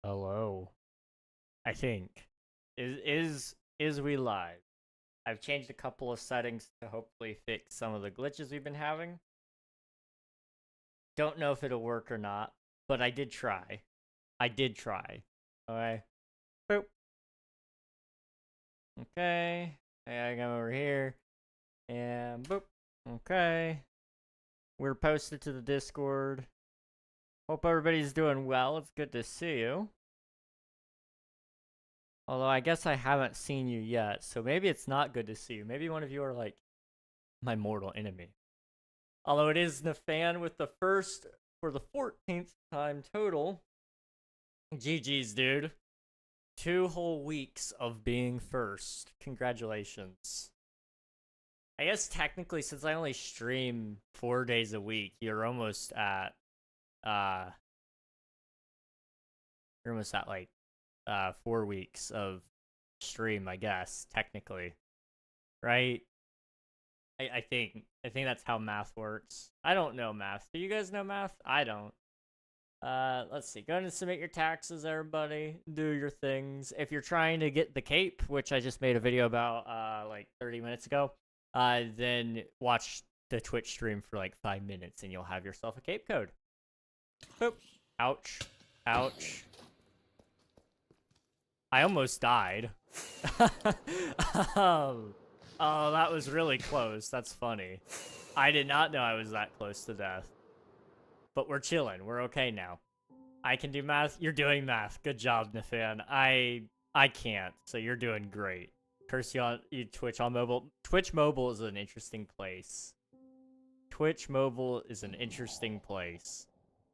Hello. I think. Is we live? I've changed a couple of settings to hopefully fix some of the glitches we've been having. Don't know if it'll work or not, but I did try. Okay. Boop. Okay. I come over here. And boop. Okay. We're posted to the Discord. Hope everybody's doing well. It's good to see you. Although I guess I haven't seen you yet, so maybe it's not good to see you. Maybe one of you are like my mortal enemy. Although it is Nafan with the first for the 14th time total. GG's, dude. 2 whole weeks of being first. Congratulations. I guess technically, since I only stream 4 days a week, you're almost at like 4 weeks of stream, I guess, technically. Right? I think that's how math works. I don't know math. Do you guys know math? I don't. Let's see. Go ahead and submit your taxes, everybody. Do your things. If you're trying to get the cape, which I just made a video about like 30 minutes ago, then watch the Twitch stream for like 5 minutes and you'll have yourself a cape code. Boop. Ouch. Ouch. I almost died. Oh, that was really close. That's funny. I did not know I was that close to death. But we're chilling. We're okay now. I can do math. You're doing math. Good job, Nafan. I can't, so you're doing great. Curse you on you Twitch on mobile. Twitch mobile is an interesting place. Twitch mobile is an interesting place.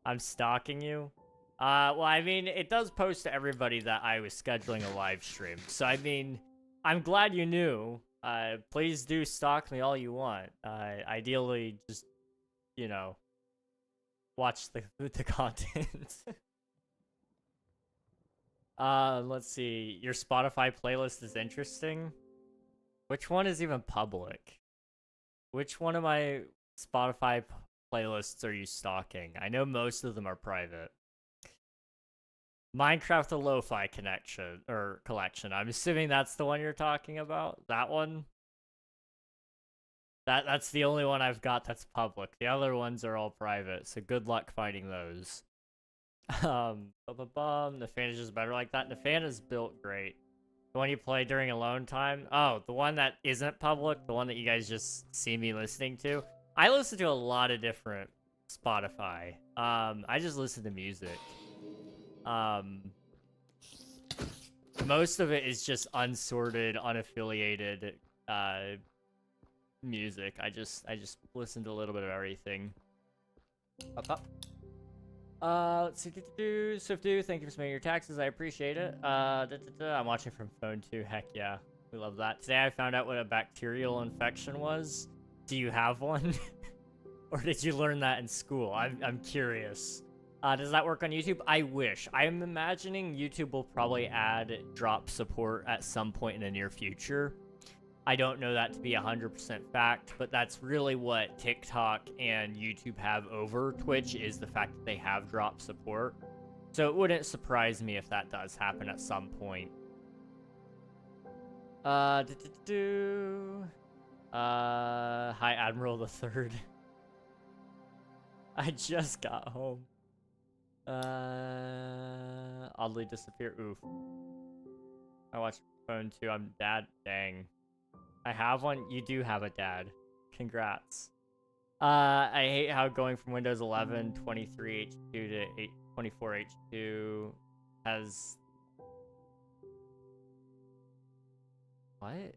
I'm stalking you. Well, I mean, it does post to everybody that I was scheduling a live stream. So, I mean, I'm glad you knew. Please do stalk me all you want. Ideally, just, you know, watch the content. Let's see. Your Spotify playlist is interesting. Which one is even public? Which one of my Spotify playlists are you stalking? I know most of them are private. Minecraft the Lo-Fi collection. I'm assuming that's the one you're talking about. That one. That's the only one I've got that's public. The other ones are all private. So good luck finding those. Nafan is just better like that. Nafan is built great. The one you play during alone time. Oh, the one that isn't public. The one that you guys just see me listening to. I listen to a lot of different Spotify. I just listen to music. Most of it is just unsorted, unaffiliated music. I just listen to a little bit of everything. Let's see. Swiftu, thank you for submitting your taxes. I appreciate it. I'm watching from phone too. Heck yeah, we love that. Today I found out what a bacterial infection was. Do you have one, or did you learn that in school? I'm curious. Does that work on YouTube? I wish. I'm imagining YouTube will probably add drop support at some point in the near future. I don't know that to be 100% fact, but that's really what TikTok and YouTube have over Twitch, is the fact that they have drop support. So it wouldn't surprise me if that does happen at some point. Hi, Admiral the Third. I just got home. Oddly disappear. Oof. I watched phone too. I'm dad. Dang. I have one. You do have a dad. Congrats. I hate how going from Windows 11 23H2 to 24H2 has... What?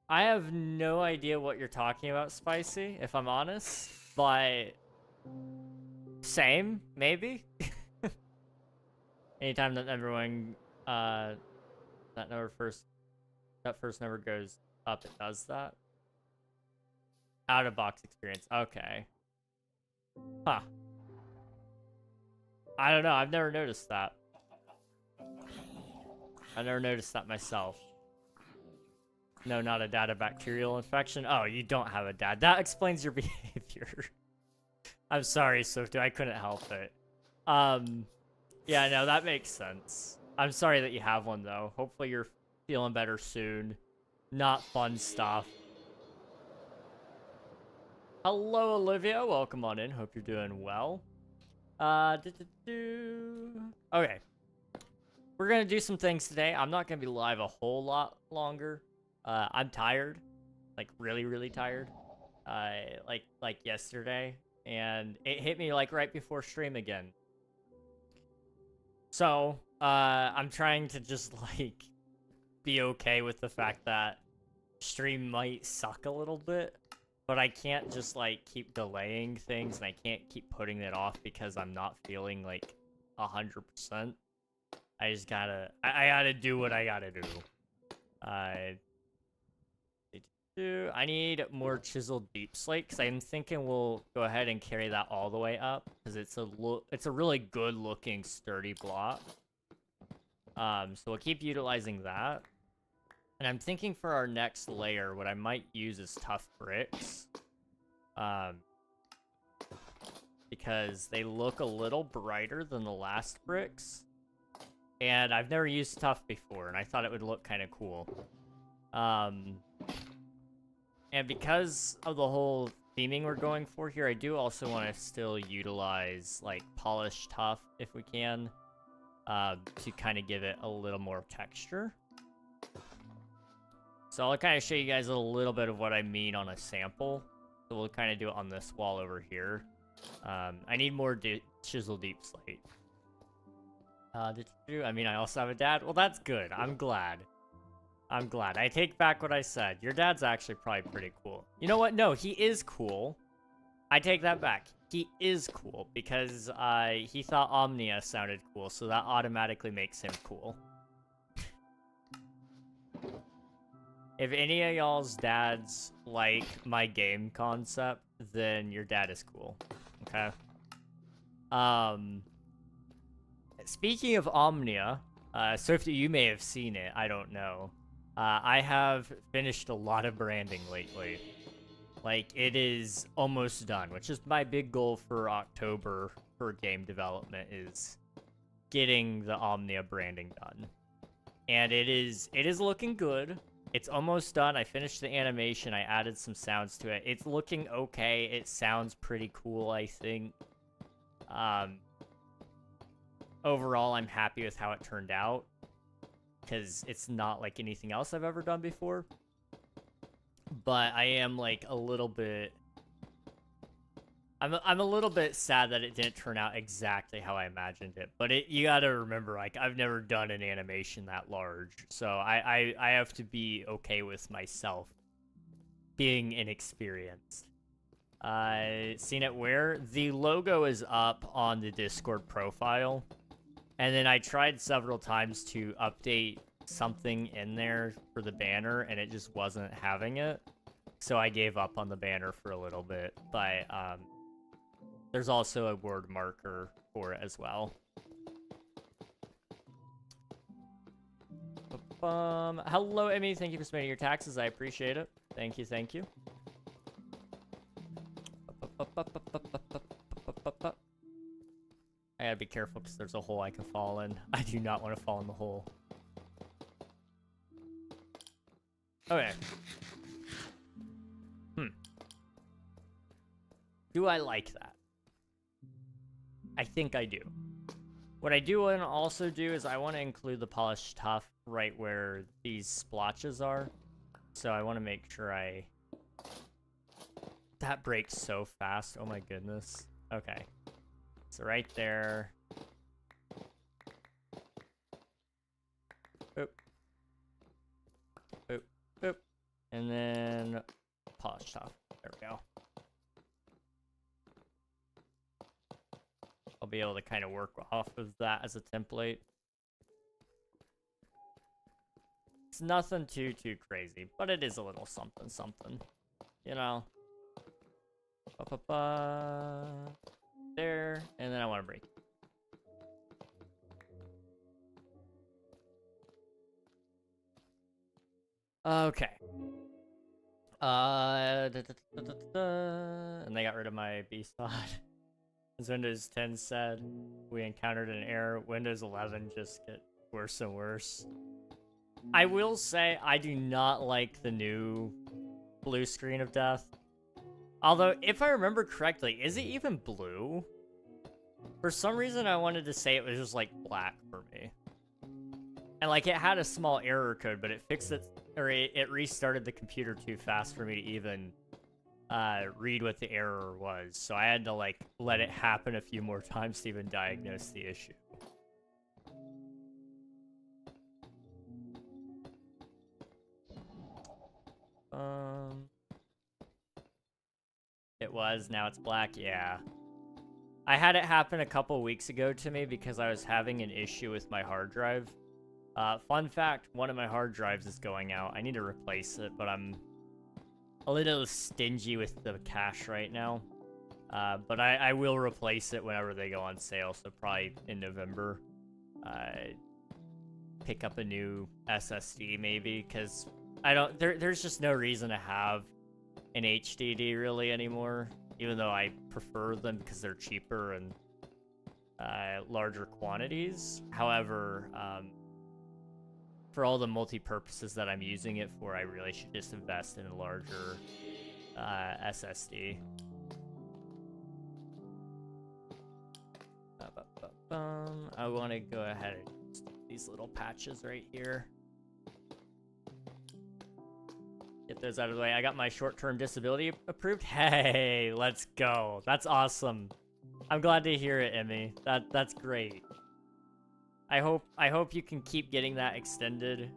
I have no idea what you're talking about, Spicy, if I'm honest, but same, maybe? Anytime that everyone, that first never goes up, it does that. Out-of-box experience, okay. Huh. I don't know, I've never noticed that. I never noticed that myself. No, not a dad, a bacterial infection. Oh, you don't have a dad. That explains your behavior. I'm sorry, Softu. I couldn't help it. Yeah, no, that makes sense. I'm sorry that you have one, though. Hopefully you're feeling better soon. Not fun stuff. Hello, Olivia. Welcome on in. Hope you're doing well. Okay. We're gonna do some things today. I'm not gonna be live a whole lot longer. I'm tired. Like, really, really tired. Like yesterday. And it hit me, like, right before stream again. So, I'm trying to just, like, be okay with the fact that stream might suck a little bit. But I can't just, like, keep delaying things, and I can't keep putting it off because I'm not feeling, like, 100%. I just gotta... I gotta do what I gotta do. I need more chiseled deep slate, because I'm thinking we'll go ahead and carry that all the way up, because it's a really good-looking, sturdy block. So we'll keep utilizing that. And I'm thinking for our next layer, what I might use is tough bricks. Because they look a little brighter than the last bricks. And I've never used tough before, and I thought it would look kind of cool. And because of the whole theming we're going for here, I do also want to still utilize, like, polished tough, if we can. To kind of give it a little more texture. So I'll kind of show you guys a little bit of what I mean on a sample. So we'll kind of do it on this wall over here. I need more chisel deep slate. I mean, I also have a dad. Well, that's good. I'm glad. I'm glad. I take back what I said. Your dad's actually probably pretty cool. You know what? No, he is cool. I take that back. He is cool because he thought Omnia sounded cool, so that automatically makes him cool. If any of y'all's dads like my game concept, then your dad is cool. Okay? Speaking of Omnia, Swifty, you may have seen it. I don't know. I have finished a lot of branding lately. Like, it is almost done, which is my big goal for October for game development, is getting the Omnia branding done. And it is looking good. It's almost done. I finished the animation. I added some sounds to it. It's looking okay. It sounds pretty cool, I think. Overall, I'm happy with how it turned out, because it's not like anything else I've ever done before. But I am, like, a little bit... I'm a little bit sad that it didn't turn out exactly how I imagined it. But you gotta remember, like, I've never done an animation that large. So I have to be okay with myself being inexperienced. Seen it where? The logo is up on the Discord profile. And then I tried several times to update something in there for the banner, and it just wasn't having it. So I gave up on the banner for a little bit. But, there's also a word marker for it as well. Hello, Emmy. Thank you for submitting your taxes. I appreciate it. Thank you, thank you. I gotta be careful because there's a hole I can fall in. I do not want to fall in the hole. Okay. Do I like that? I think I do. What I do want to also do is I want to include the polished tough right where these splotches are. So I want to make sure I... That breaks so fast. Oh my goodness. Okay. So right there. Oop. Oop. Oop. And then polished tough. There we go. I'll be able to kind of work off of that as a template. It's nothing too crazy, but it is a little something, you know. There, and then I want to break. Okay. And they got rid of my B-spot. As Windows 10 said, we encountered an error. Windows 11 just get worse and worse. I will say I do not like the new blue screen of death. Although, if I remember correctly, is it even blue? For some reason, I wanted to say it was just like black for me. And like it had a small error code, but it fixed it, or it restarted the computer too fast for me to even read what the error was. So I had to like let it happen a few more times to even diagnose the issue. It was, now it's black, yeah. I had it happen a couple weeks ago to me because I was having an issue with my hard drive. Fun fact, one of my hard drives is going out. I need to replace it, but I'm a little stingy with the cash right now. But I will replace it whenever they go on sale, so probably in November. Pick up a new SSD maybe, because there's just no reason to have an HDD really anymore, even though I prefer them because they're cheaper and larger quantities. However, for all the multi-purposes that I'm using it for, I really should just invest in a larger SSD. I want to go ahead and stick these little patches right here. Get those out of the way. I got my short-term disability approved. Hey, let's go. That's awesome. I'm glad to hear it, Emmy. That's great. I hope you can keep getting that extended.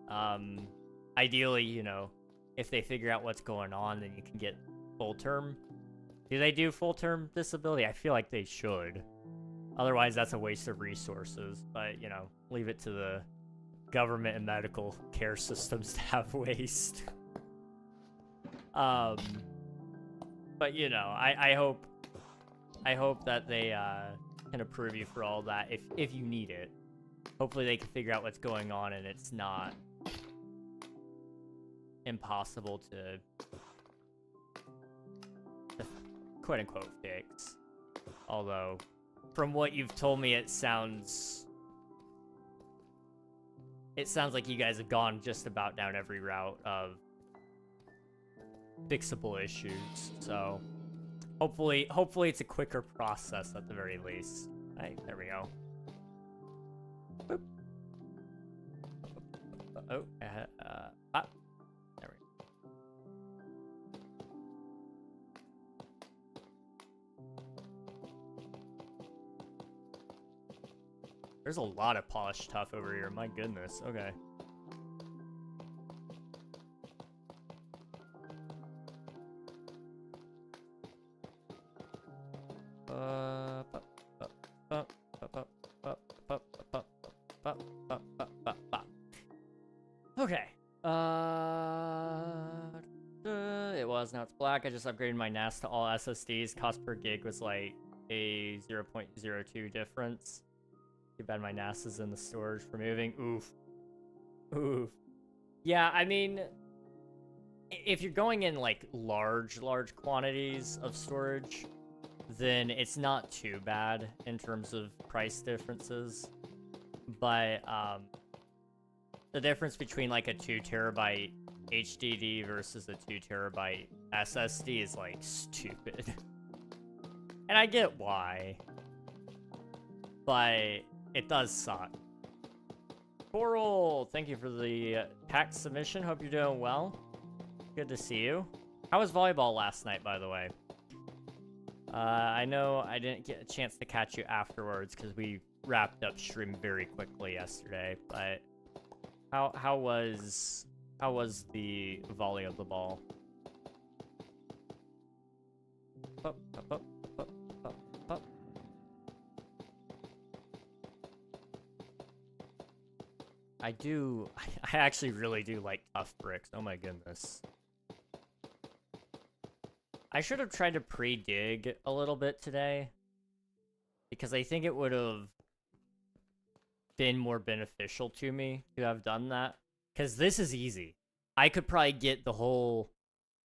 Ideally, you know, if they figure out what's going on, then you can get full-term. Do they do full-term disability? I feel like they should. Otherwise, that's a waste of resources. But, you know, leave it to the government and medical care systems to have waste. But you know, I hope that they can approve you for all that if you need it. Hopefully they can figure out what's going on and it's not impossible to quote unquote fix. Although, from what you've told me, it sounds like you guys have gone just about down every route of fixable issues, so hopefully it's a quicker process at the very least. Alright, there we go. Boop. Oh, there we go. There's a lot of polished tuff over here, my goodness. Okay. Okay. It was, now it's black. I just upgraded my NAS to all SSDs. Cost per gig was like a 0.02 difference. Too bad my NAS is in the storage for moving. Oof. Oof. Yeah, I mean, if you're going in like large quantities of storage, then it's not too bad in terms of price differences. But the difference between like a 2 terabyte HDD versus a 2 terabyte SSD is like stupid. And I get why, but it does suck. Coral, thank you for the tax submission. Hope you're doing well. Good to see you. How was volleyball last night, by the way? I know I didn't get a chance to catch you afterwards because we wrapped up stream very quickly yesterday, but how was the volley of the ball? Up, up, up, up, up, up. I actually really do like tough bricks. Oh my goodness. I should have tried to pre-dig a little bit today, because I think it would have been more beneficial to me to have done that. Because this is easy. I could probably get the whole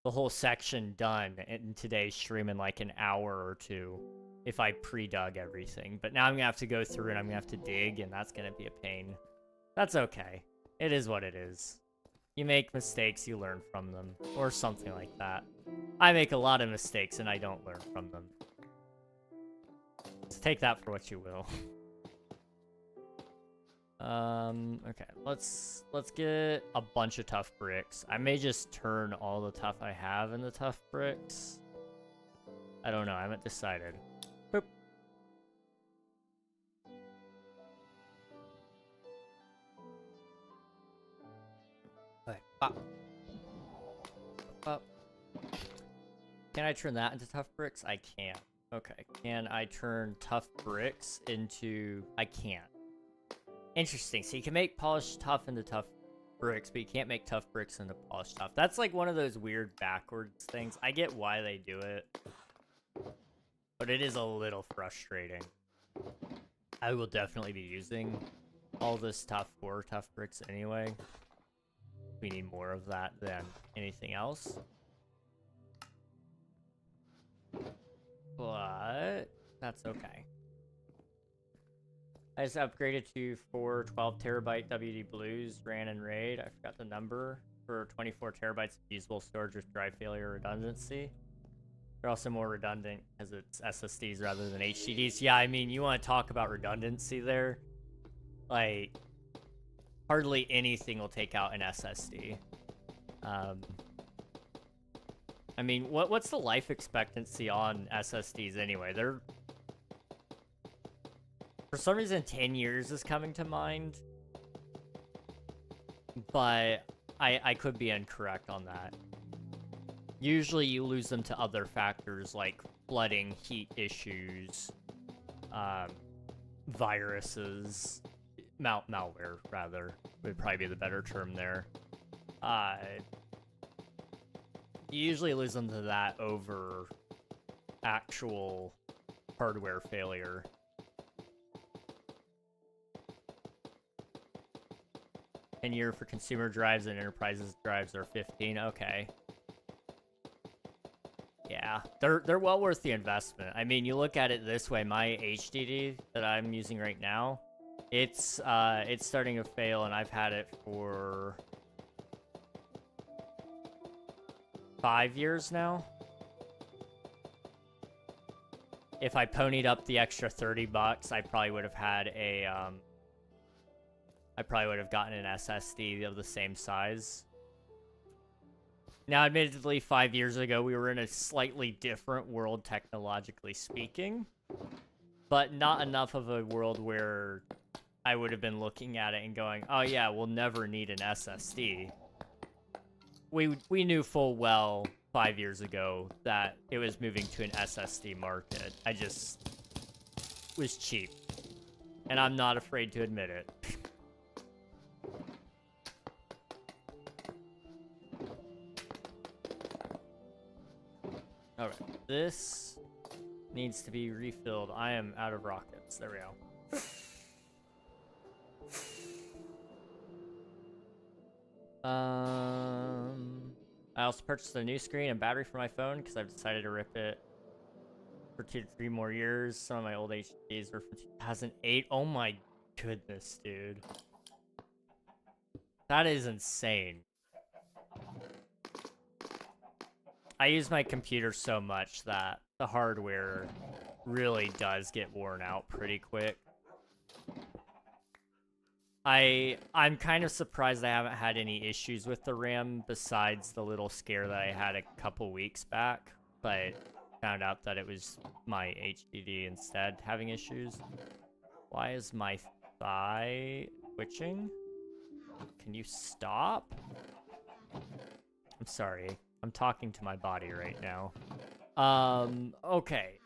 the whole section done in today's stream in like an hour or two if I pre-dug everything. But now I'm gonna have to go through and I'm gonna have to dig, and that's gonna be a pain. That's okay. It is what it is. You make mistakes, you learn from them, or something like that. I make a lot of mistakes and I don't learn from them. So take that for what you will. Okay, let's get a bunch of tough bricks. I may just turn all the tough I have into tough bricks. I don't know, I haven't decided. Boop. Okay, pop. Pop. Can I turn that into tough bricks? I can't. Okay, can I turn tough bricks into... I can't. Interesting. So you can make polished tough into tough bricks, but you can't make tough bricks into polished tough. That's like one of those weird backwards things. I get why they do it, but it is a little frustrating. I will definitely be using all this stuff for tough bricks anyway. We need more of that than anything else. But that's okay. I just upgraded to 4 12TB WD Blues, ran and RAID. I forgot the number for 24 terabytes of usable storage with drive failure redundancy. They're also more redundant because it's SSDs rather than HDDs. Yeah, I mean, you want to talk about redundancy there? Like, hardly anything will take out an SSD. I mean, what's the life expectancy on SSDs anyway? They're... For some reason, 10 years is coming to mind. But I could be incorrect on that. Usually you lose them to other factors like flooding, heat issues, viruses, malware, rather, would probably be the better term there. You usually lose them to that over actual hardware failure. And year for consumer drives and enterprises drives are 15. Okay. Yeah, they're well worth the investment. I mean, you look at it this way, my HDD that I'm using right now, it's starting to fail, and I've had it for 5 years now. If I ponied up the extra $30, I probably would have had a I probably would have gotten an SSD of the same size. Now, admittedly, 5 years ago, we were in a slightly different world, technologically speaking. But not enough of a world where I would have been looking at it and going, oh yeah, we'll never need an SSD. We knew full well 5 years ago that it was moving to an SSD market. I just was cheap. And I'm not afraid to admit it. Alright, this needs to be refilled. I am out of rockets. There we go. I also purchased a new screen and battery for my phone because I've decided to rip it for 2 to 3 more years. Some of my old HDs were from 2008. Oh my goodness, dude. That is insane. I use my computer so much that the hardware really does get worn out pretty quick. I'm kind of surprised I haven't had any issues with the RAM besides the little scare that I had a couple weeks back, but found out that it was my HDD instead having issues. Why is my thigh twitching? Can you stop? I'm sorry. I'm talking to my body right now. Okay.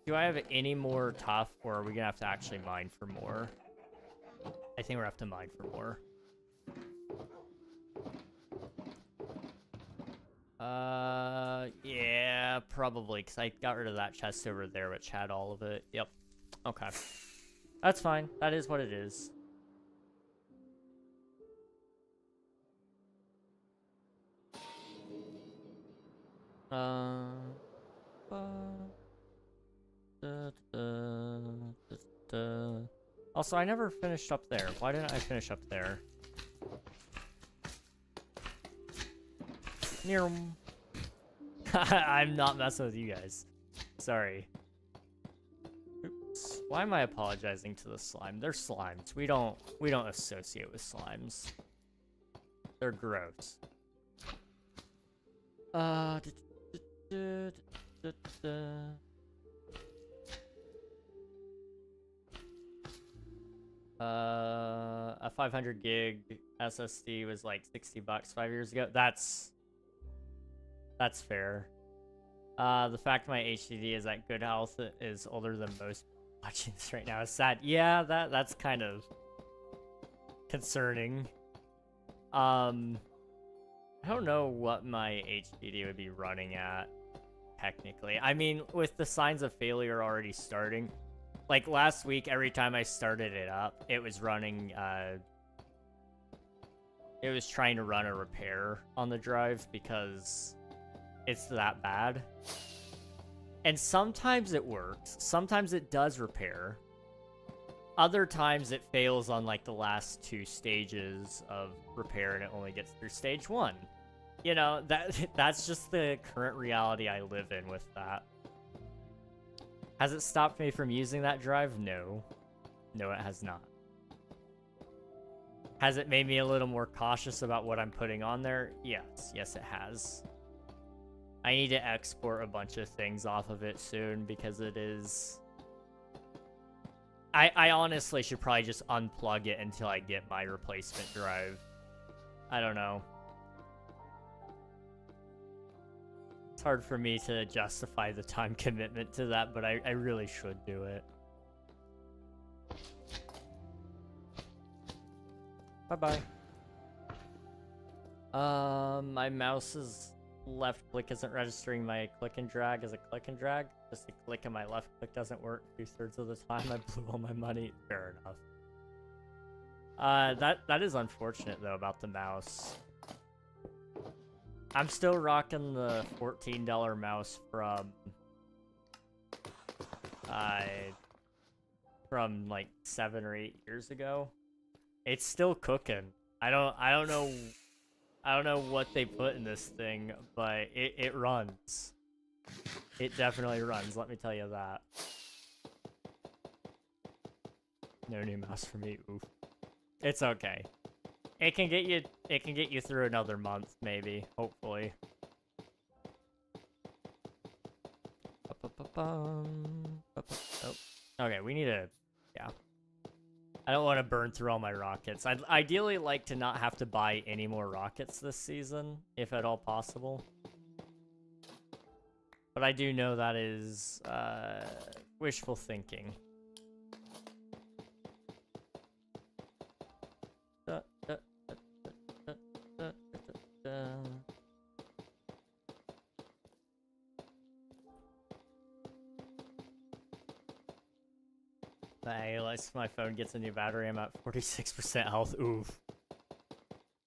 Do I have any more tough, or are we gonna have to actually mine for more? I think we're gonna have to mine for more. Yeah, probably, because I got rid of that chest over there, which had all of it. Yep. Okay. That's fine. That is what it is. Also, I never finished up there. Why didn't I finish up there? I'm not messing with you guys. Sorry. Oops. Why am I apologizing to the slime? They're slimes. We don't associate with slimes. They're gross. 500 gig SSD was like $60 5 years ago. That's fair. The fact my HDD is at good health is older than most watching this right now is sad. Yeah, that's kind of concerning. I don't know what my HDD would be running at technically. I mean, with the signs of failure already starting, like last week, every time I started it up, it was running, it was trying to run a repair on the drive because it's that bad. And sometimes it works. Sometimes it does repair. Other times it fails on like the last 2 stages of repair and it only gets through stage 1. You know, that's just the current reality I live in with that. Has it stopped me from using that drive? No. No, it has not. Has it made me a little more cautious about what I'm putting on there? Yes. Yes, it has. I need to export a bunch of things off of it soon because it is... I honestly should probably just unplug it until I get my replacement drive. I don't know. It's hard for me to justify the time commitment to that, but I really should do it. Bye-bye. My mouse's left click isn't registering my click and drag as a click and drag. Just a click and my left click doesn't work 2/3 of the time. I blew all my money. Fair enough. That is unfortunate though about the mouse. I'm still rocking the $14 mouse from like 7 or 8 years ago. It's still cooking. I don't know what they put in this thing, but it runs. It definitely runs, let me tell you that. No new mouse for me. Oof. It's okay. It can get you through another month, maybe, hopefully. Oh. Okay, we need to, yeah. I don't want to burn through all my rockets. I'd ideally like to not have to buy any more rockets this season, if at all possible. But I do know that is wishful thinking. Hey, unless my phone gets a new battery, I'm at 46% health. Oof.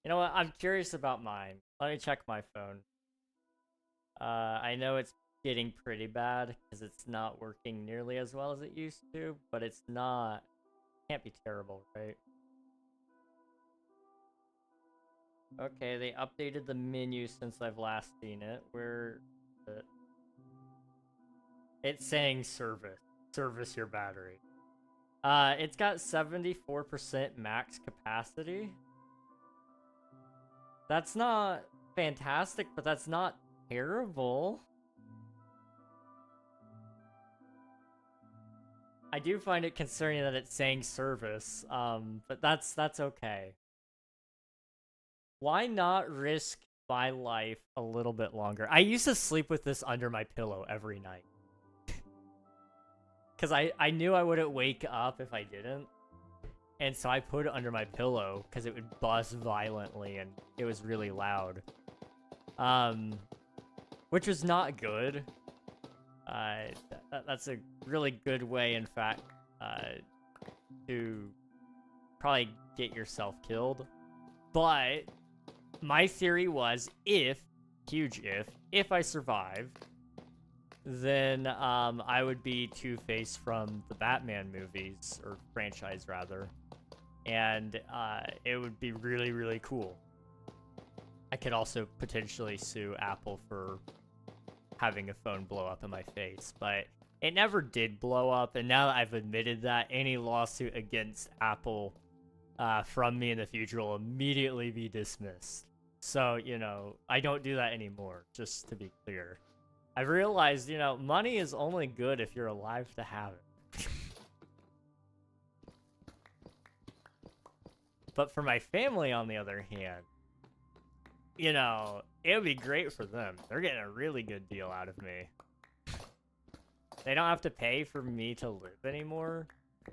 You know what? I'm curious about mine. Let me check my phone. I know it's getting pretty bad because it's not working nearly as well as it used to, but it's not... Can't be terrible, right? Okay, they updated the menu since I've last seen it. Where... It's saying service. Service your battery. It's got 74% max capacity. That's not fantastic, but that's not terrible. I do find it concerning that it's saying service, but that's okay. Why not risk my life a little bit longer? I used to sleep with this under my pillow every night. Because I knew I wouldn't wake up if I didn't. And so I put it under my pillow because it would buzz violently and it was really loud. Which was not good. That's a really good way, in fact, to probably get yourself killed. But my theory was if huge if I survive, then I would be Two-Face from the Batman movies, or franchise rather, and it would be really, really cool. I could also potentially sue Apple for having a phone blow up in my face, but it never did blow up, and now that I've admitted that, any lawsuit against Apple from me in the future will immediately be dismissed. So, you know, I don't do that anymore, just to be clear. I've realized, you know, money is only good if you're alive to have it. But for my family, on the other hand, you know, it would be great for them. They're getting a really good deal out of me. They don't have to pay for me to live anymore.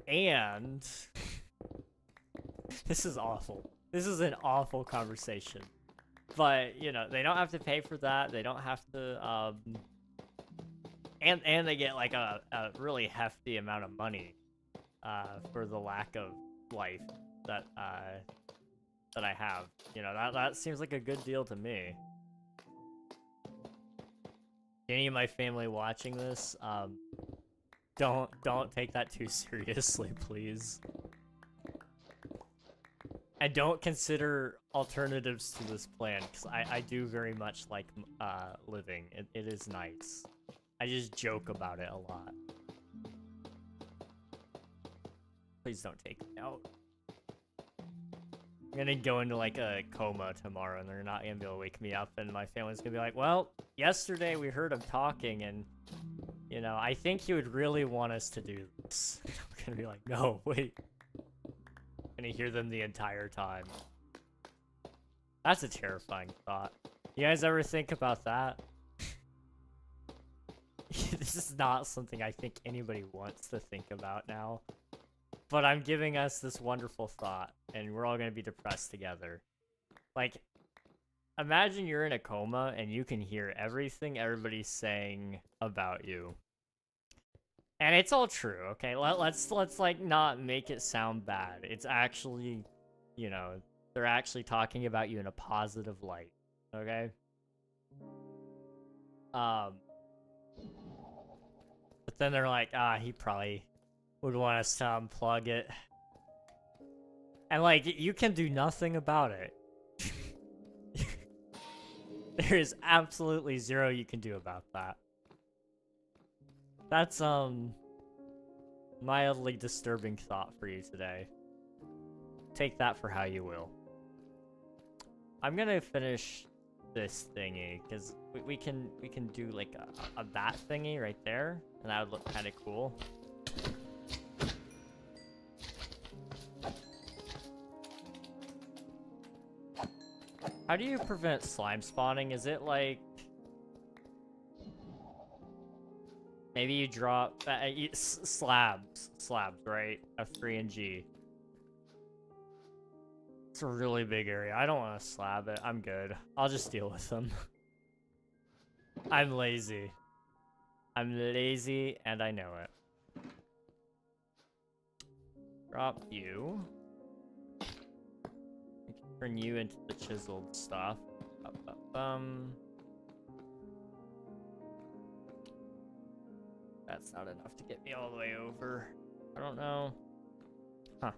And this is awful. This is an awful conversation. But, you know, they don't have to pay for that. They don't have to, and they get, like, a really hefty amount of money, for the lack of life that I have. You know, that seems like a good deal to me. Any of my family watching this, don't take that too seriously, please. And don't consider alternatives to this plan, because I do very much like living. It is nice. I just joke about it a lot. Please don't take me out. I'm gonna go into like a coma tomorrow, and they're not gonna be able to wake me up, and my family's gonna be like, well, yesterday we heard him talking, and, you know, I think he would really want us to do this. I'm gonna be like, no, wait. I'm gonna hear them the entire time. That's a terrifying thought. You guys ever think about that? This is not something I think anybody wants to think about now. But I'm giving us this wonderful thought, and we're all gonna be depressed together. Like, imagine you're in a coma and you can hear everything everybody's saying about you. And it's all true, okay? Let's like not make it sound bad. It's actually, you know, they're actually talking about you in a positive light, okay? But then they're like, he probably would want us to unplug it. And, like, you can do nothing about it. There is absolutely zero you can do about that. That's, mildly disturbing thought for you today. Take that for how you will. I'm gonna finish this thingy, because we can do, like, a bat thingy right there, and that would look kind of cool. How do you prevent slime spawning? Is it like... Maybe you drop... slabs, right? F3 and G. It's a really big area. I don't want to slab it. I'm good. I'll just deal with them. I'm lazy. I'm lazy, and I know it. Drop you. Turn you into the chiseled stuff. That's not enough to get me all the way over. I don't know. Huh.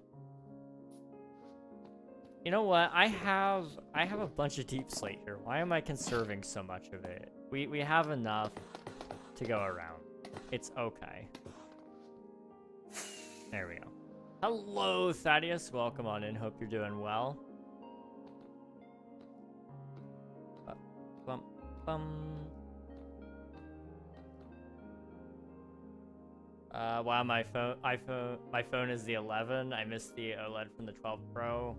You know what? I have a bunch of deep slate here. Why am I conserving so much of it? We have enough to go around. It's okay. There we go. Hello, Thaddeus. Welcome on in. Hope you're doing well. Wow, my phone is the 11. I missed the OLED from the 12 Pro.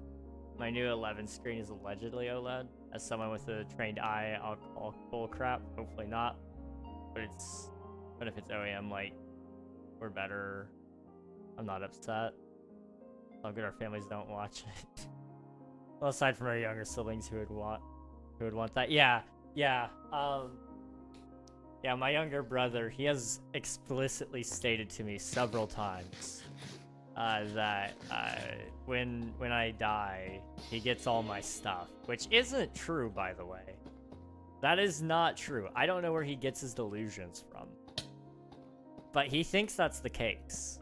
My new 11 screen is allegedly OLED. As someone with a trained eye, I'll call bull crap. Hopefully not. But if it's OEM, like, we're better. I'm not upset. How good our families don't watch it. Well, aside from our younger siblings who would want that. Yeah. Yeah, my younger brother, he has explicitly stated to me several times that when I die, he gets all my stuff, which isn't true, by the way. That is not true. I don't know where he gets his delusions from. But he thinks that's the case.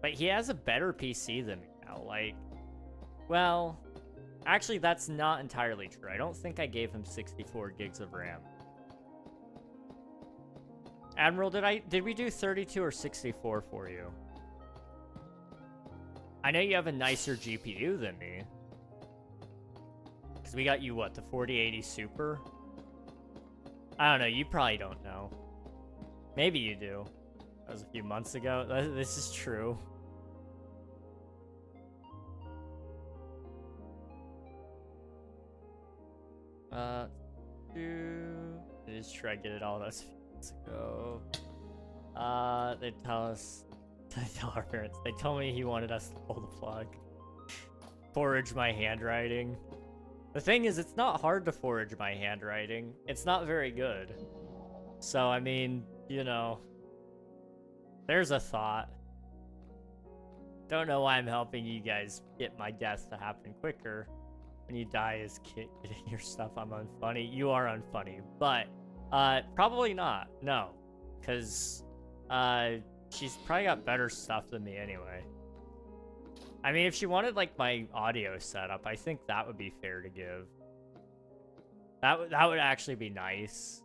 But he has a better PC than me now. Like, well, actually, that's not entirely true. I don't think I gave him 64 gigs of RAM. Admiral, did we do 32 or 64 for you? I know you have a nicer GPU than me. Because we got you, what, the 4080 Super? I don't know, you probably don't know. Maybe you do. That was a few months ago. This is true. Just try to get it all those few months ago. They tell our parents. They told me he wanted us to pull the plug. Forage my handwriting. The thing is, it's not hard to forage my handwriting. It's not very good. So, I mean, you know, there's a thought. Don't know why I'm helping you guys get my death to happen quicker. When you die as kid getting your stuff, I'm unfunny. You are unfunny, but probably not. No, because she's probably got better stuff than me anyway. I mean, if she wanted like my audio setup, I think that would be fair to give. That would actually be nice.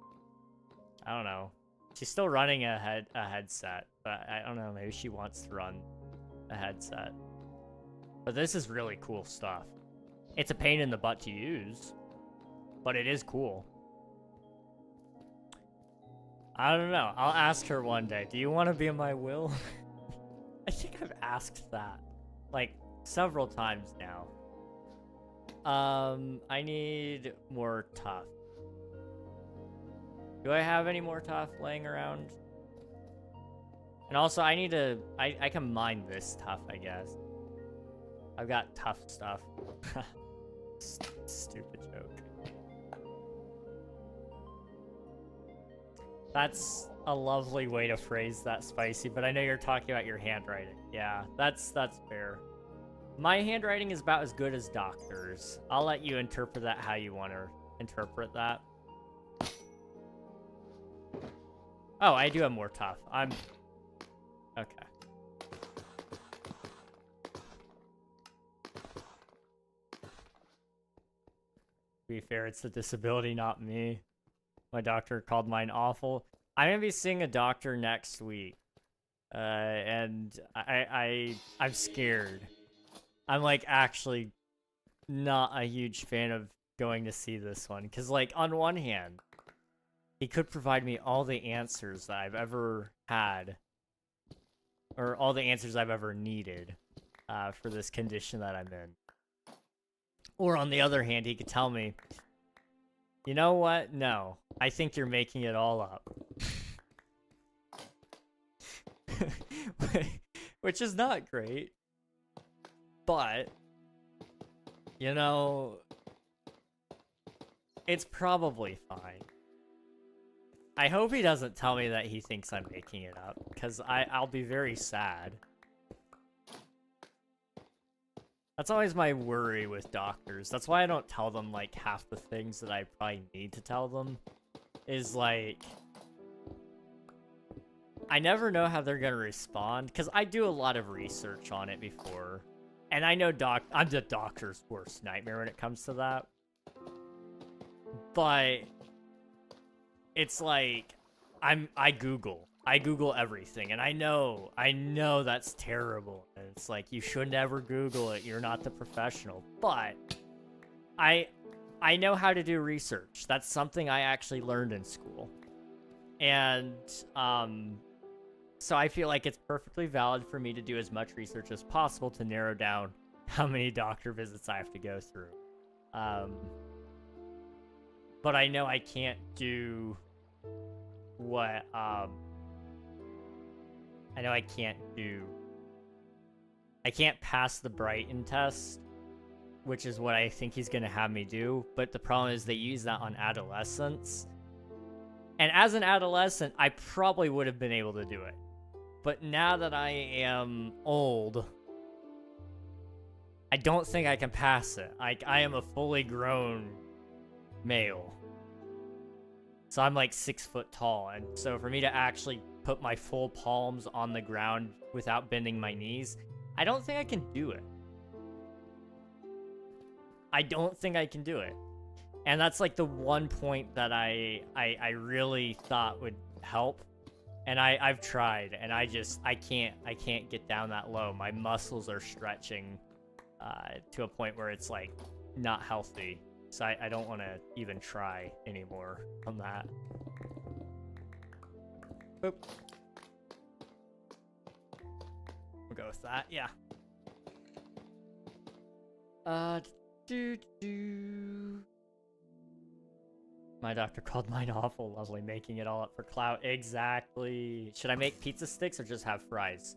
I don't know. She's still running a headset, but I don't know. Maybe she wants to run a headset. But this is really cool stuff. It's a pain in the butt to use, but it is cool. I don't know. I'll ask her one day. Do you want to be in my will? I think I've asked that like several times now. I need more tough. Do I have any more tough laying around? And also, I need to... I can mine this tough, I guess. I've got tough stuff. Stupid joke. That's a lovely way to phrase that, Spicy, but I know you're talking about your handwriting. Yeah, that's fair. My handwriting is about as good as Doctor's. I'll let you interpret that how you want to interpret that. Oh, I do have more tough. I'm... Okay. To be fair, it's the disability, not me. My doctor called mine awful. I'm gonna be seeing a doctor next week. And I'm scared. I'm like actually not a huge fan of going to see this one. Cause like on one hand, he could provide me all the answers that I've ever had. Or all the answers I've ever needed for this condition that I'm in. Or on the other hand, he could tell me, you know what? No, I think you're making it all up. Which is not great. But, you know, it's probably fine. I hope he doesn't tell me that he thinks I'm making it up, because I'll be very sad. That's always my worry with doctors. That's why I don't tell them, like, half the things that I probably need to tell them. Is, like... I never know how they're gonna respond, because I do a lot of research on it before. And I know I'm the doctor's worst nightmare when it comes to that. But... it's like... I Google everything, and I know that's terrible. And it's like, you should never Google it, you're not the professional. But I know how to do research. That's something I actually learned in school. And so I feel like it's perfectly valid for me to do as much research as possible to narrow down how many doctor visits I have to go through. But I know I can't do what I know I can't pass the Brighton test, which is what I think he's gonna have me do. But the problem is they use that on adolescents, and as an adolescent I probably would have been able to do it, but now that I am old, I don't think I can pass it. I am a fully grown male. So I'm like 6 foot tall, and so for me to actually put my full palms on the ground without bending my knees, I don't think I can do it. I don't think I can do it. And that's like the one point that I really thought would help. And I've tried, and I can't get down that low. My muscles are stretching to a point where it's like not healthy. So I don't want to even try anymore on that. Boop. We'll go with that, yeah. My doctor called mine awful, lovely, making it all up for clout. Exactly. Should I make pizza sticks or just have fries?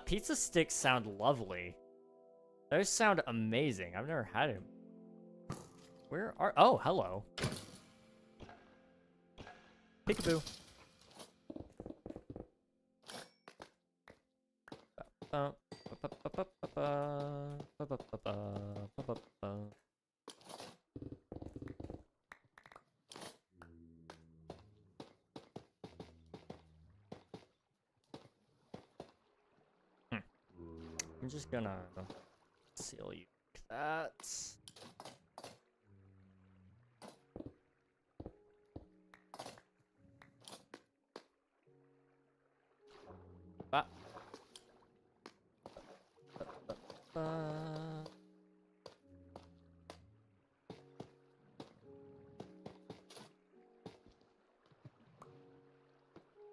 Pizza sticks sound lovely. Those sound amazing. I've never had them. Where are... Oh, hello. Peekaboo. I'm just gonna seal you like that.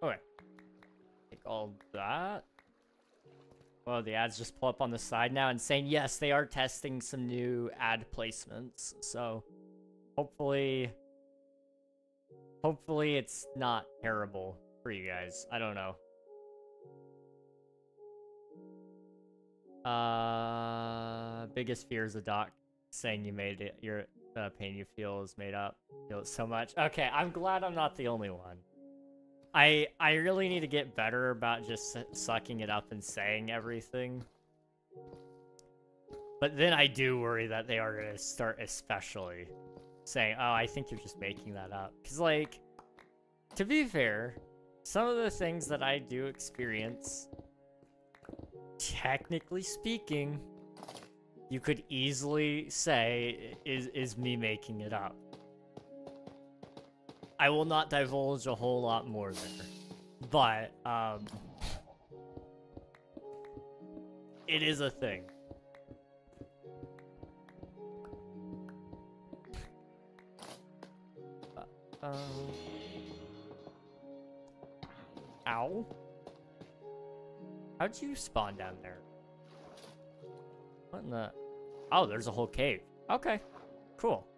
Okay. Take all that. Well, the ads just pull up on the side now and saying, yes, they are testing some new ad placements. So, hopefully it's not terrible for you guys. I don't know. Biggest fear is the doc saying you made it. Your pain you feel is made up. Feel it so much. Okay, I'm glad I'm not the only one. I really need to get better about just sucking it up and saying everything. But then I do worry that they are going to start especially saying, oh, I think you're just making that up. Because, like, to be fair, some of the things that I do experience, technically speaking, you could easily say is me making it up. I will not divulge a whole lot more there, but it is a thing. Ow. How'd you spawn down there? What in the... Oh, there's a whole cave. Okay, cool.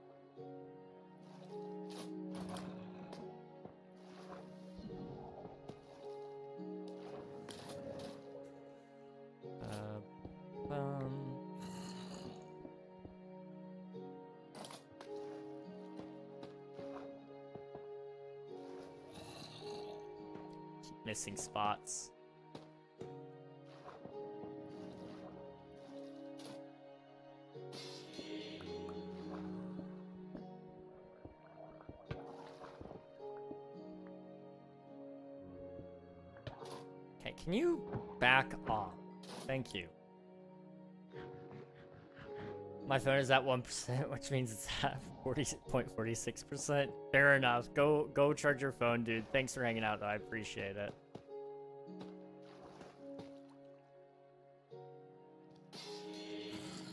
Keep missing spots. Okay, can you back off? Thank you. My phone is at 1%, which means it's at 40.46%. Fair enough. Go charge your phone, dude. Thanks for hanging out, though. I appreciate it.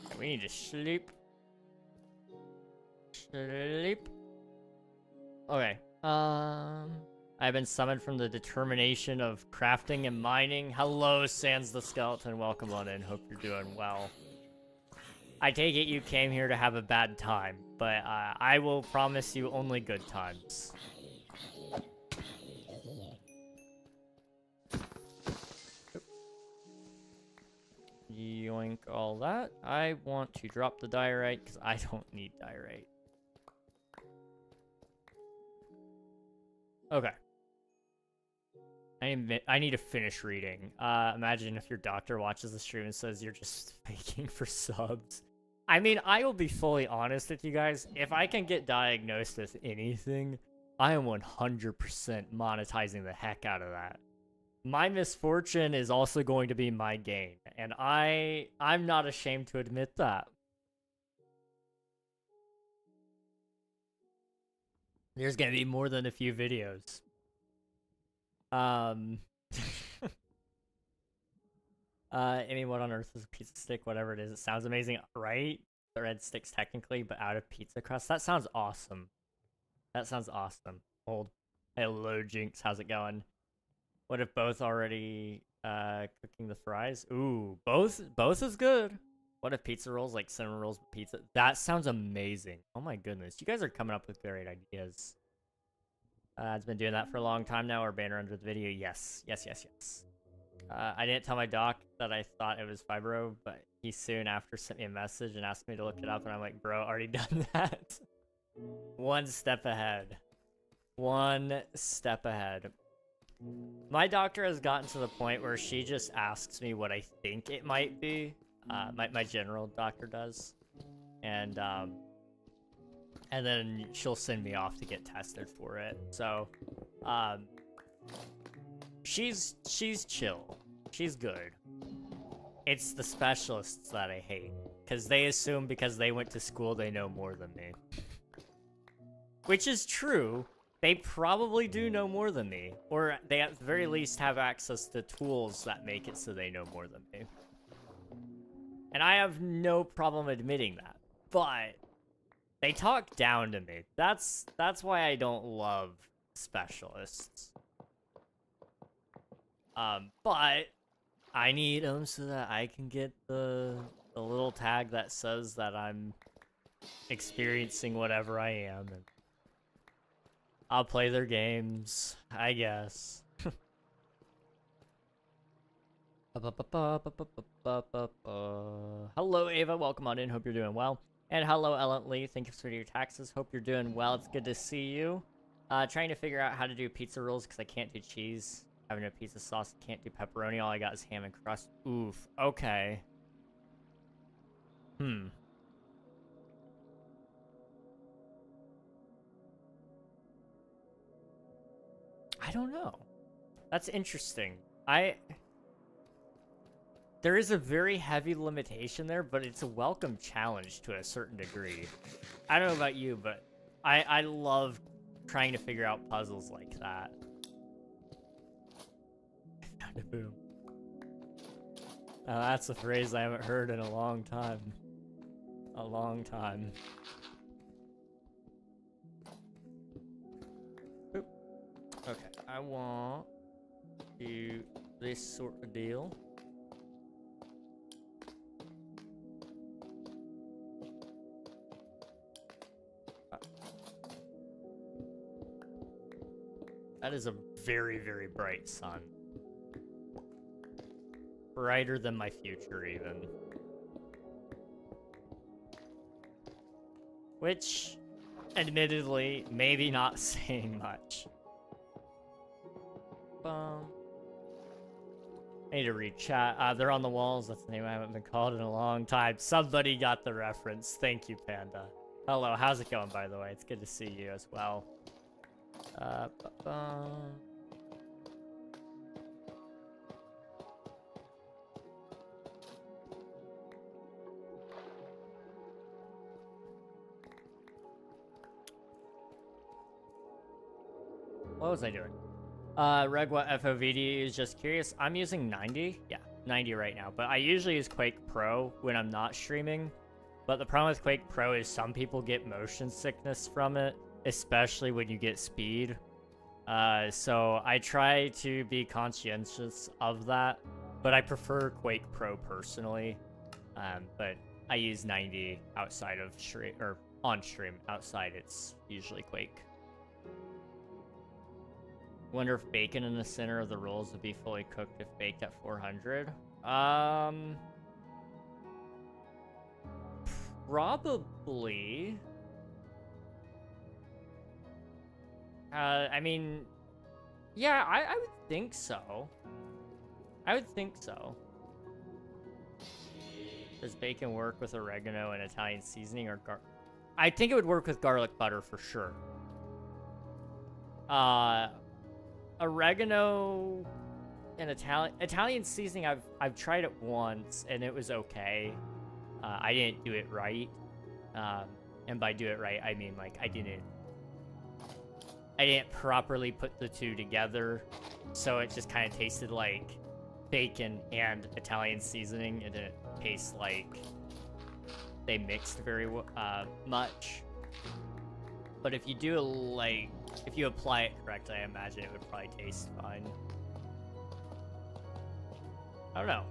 Okay, we need to sleep. Sleep. Okay. I've been summoned from the determination of crafting and mining. Hello, Sans the Skeleton. Welcome on in. Hope you're doing well. I take it you came here to have a bad time, but I will promise you only good times. Yoink all that. I want to drop the diorite because I don't need diorite. Okay. I need to finish reading. Imagine if your doctor watches the stream and says you're just faking for subs. I mean, I will be fully honest with you guys. If I can get diagnosed with anything, I am 100% monetizing the heck out of that. My misfortune is also going to be my gain, and I'm not ashamed to admit that. There's gonna be more than a few videos. I mean, what on earth is a pizza stick? Whatever it is, it sounds amazing, right? The red sticks technically, but out of pizza crust. That sounds awesome. That sounds awesome. Old. Hello, Jinx. How's it going? What if both already cooking the fries? Ooh, both is good. What if pizza rolls, like cinnamon rolls with pizza? That sounds amazing. Oh my goodness. You guys are coming up with great ideas. It's been doing that for a long time now. Or banner under the video. Yes. I didn't tell my doc that I thought it was fibro, but he soon after sent me a message and asked me to look it up, and I'm like, bro, already done that. One step ahead. One step ahead. My doctor has gotten to the point where she just asks me what I think it might be. My general doctor does. And then she'll send me off to get tested for it. So, she's chill. She's good. It's the specialists that I hate. Because they assume because they went to school they know more than me. Which is true. They probably do know more than me. Or they at the very least have access to tools that make it so they know more than me. And I have no problem admitting that. But they talk down to me. That's why I don't love specialists. But I need them so that I can get the little tag that says that I'm experiencing whatever I am, and I'll play their games, I guess. Hello, Ava. Welcome on in. Hope you're doing well. And hello, Ellen Lee. Thank you for your taxes. Hope you're doing well. It's good to see you. Trying to figure out how to do pizza rolls because I can't do cheese. Having a pizza sauce, can't do pepperoni. All I got is ham and crust. Oof. Okay. I don't know. That's interesting. There is a very heavy limitation there, but it's a welcome challenge to a certain degree. I don't know about you, but I love trying to figure out puzzles like that. I found a boom. That's a phrase I haven't heard in a long time. A long time. Oop. Okay, I want to do this sort of deal. That is a very, very bright sun. Brighter than my future, even. Which, admittedly, maybe not saying much. I need to read chat. They're on the walls. That's the name I haven't been called in a long time. Somebody got the reference. Thank you, Panda. Hello, how's it going, by the way? It's good to see you as well. What was I doing? Reg, what FOVD is just curious. I'm using 90. Yeah, 90 right now. But I usually use Quake Pro when I'm not streaming. But the problem with Quake Pro is some people get motion sickness from it, especially when you get speed. So I try to be conscientious of that, but I prefer Quake Pro personally. But I use 90 outside of stream, or on stream. Outside, it's usually Quake. Wonder if bacon in the center of the rolls would be fully cooked if baked at 400. Probably. I mean, yeah, I would think so. I would think so. Does bacon work with oregano and Italian seasoning or I think it would work with garlic butter for sure. Oregano and Italian seasoning. I've tried it once and it was okay. I didn't do it right. And by do it right, I mean like I didn't properly put the two together, so it just kind of tasted like bacon and Italian seasoning. It didn't taste like they mixed very much. But if you do if you apply it correctly, I imagine it would probably taste fine. I don't know.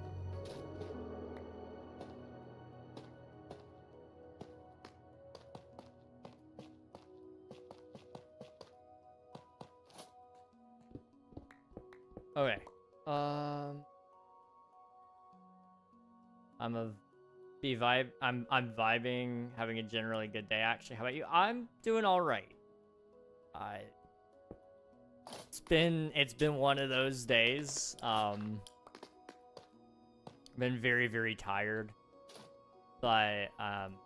Okay. I'm vibing, having a generally good day actually. How about you? I'm doing all right. It's been one of those days. Been very, very tired. But I'm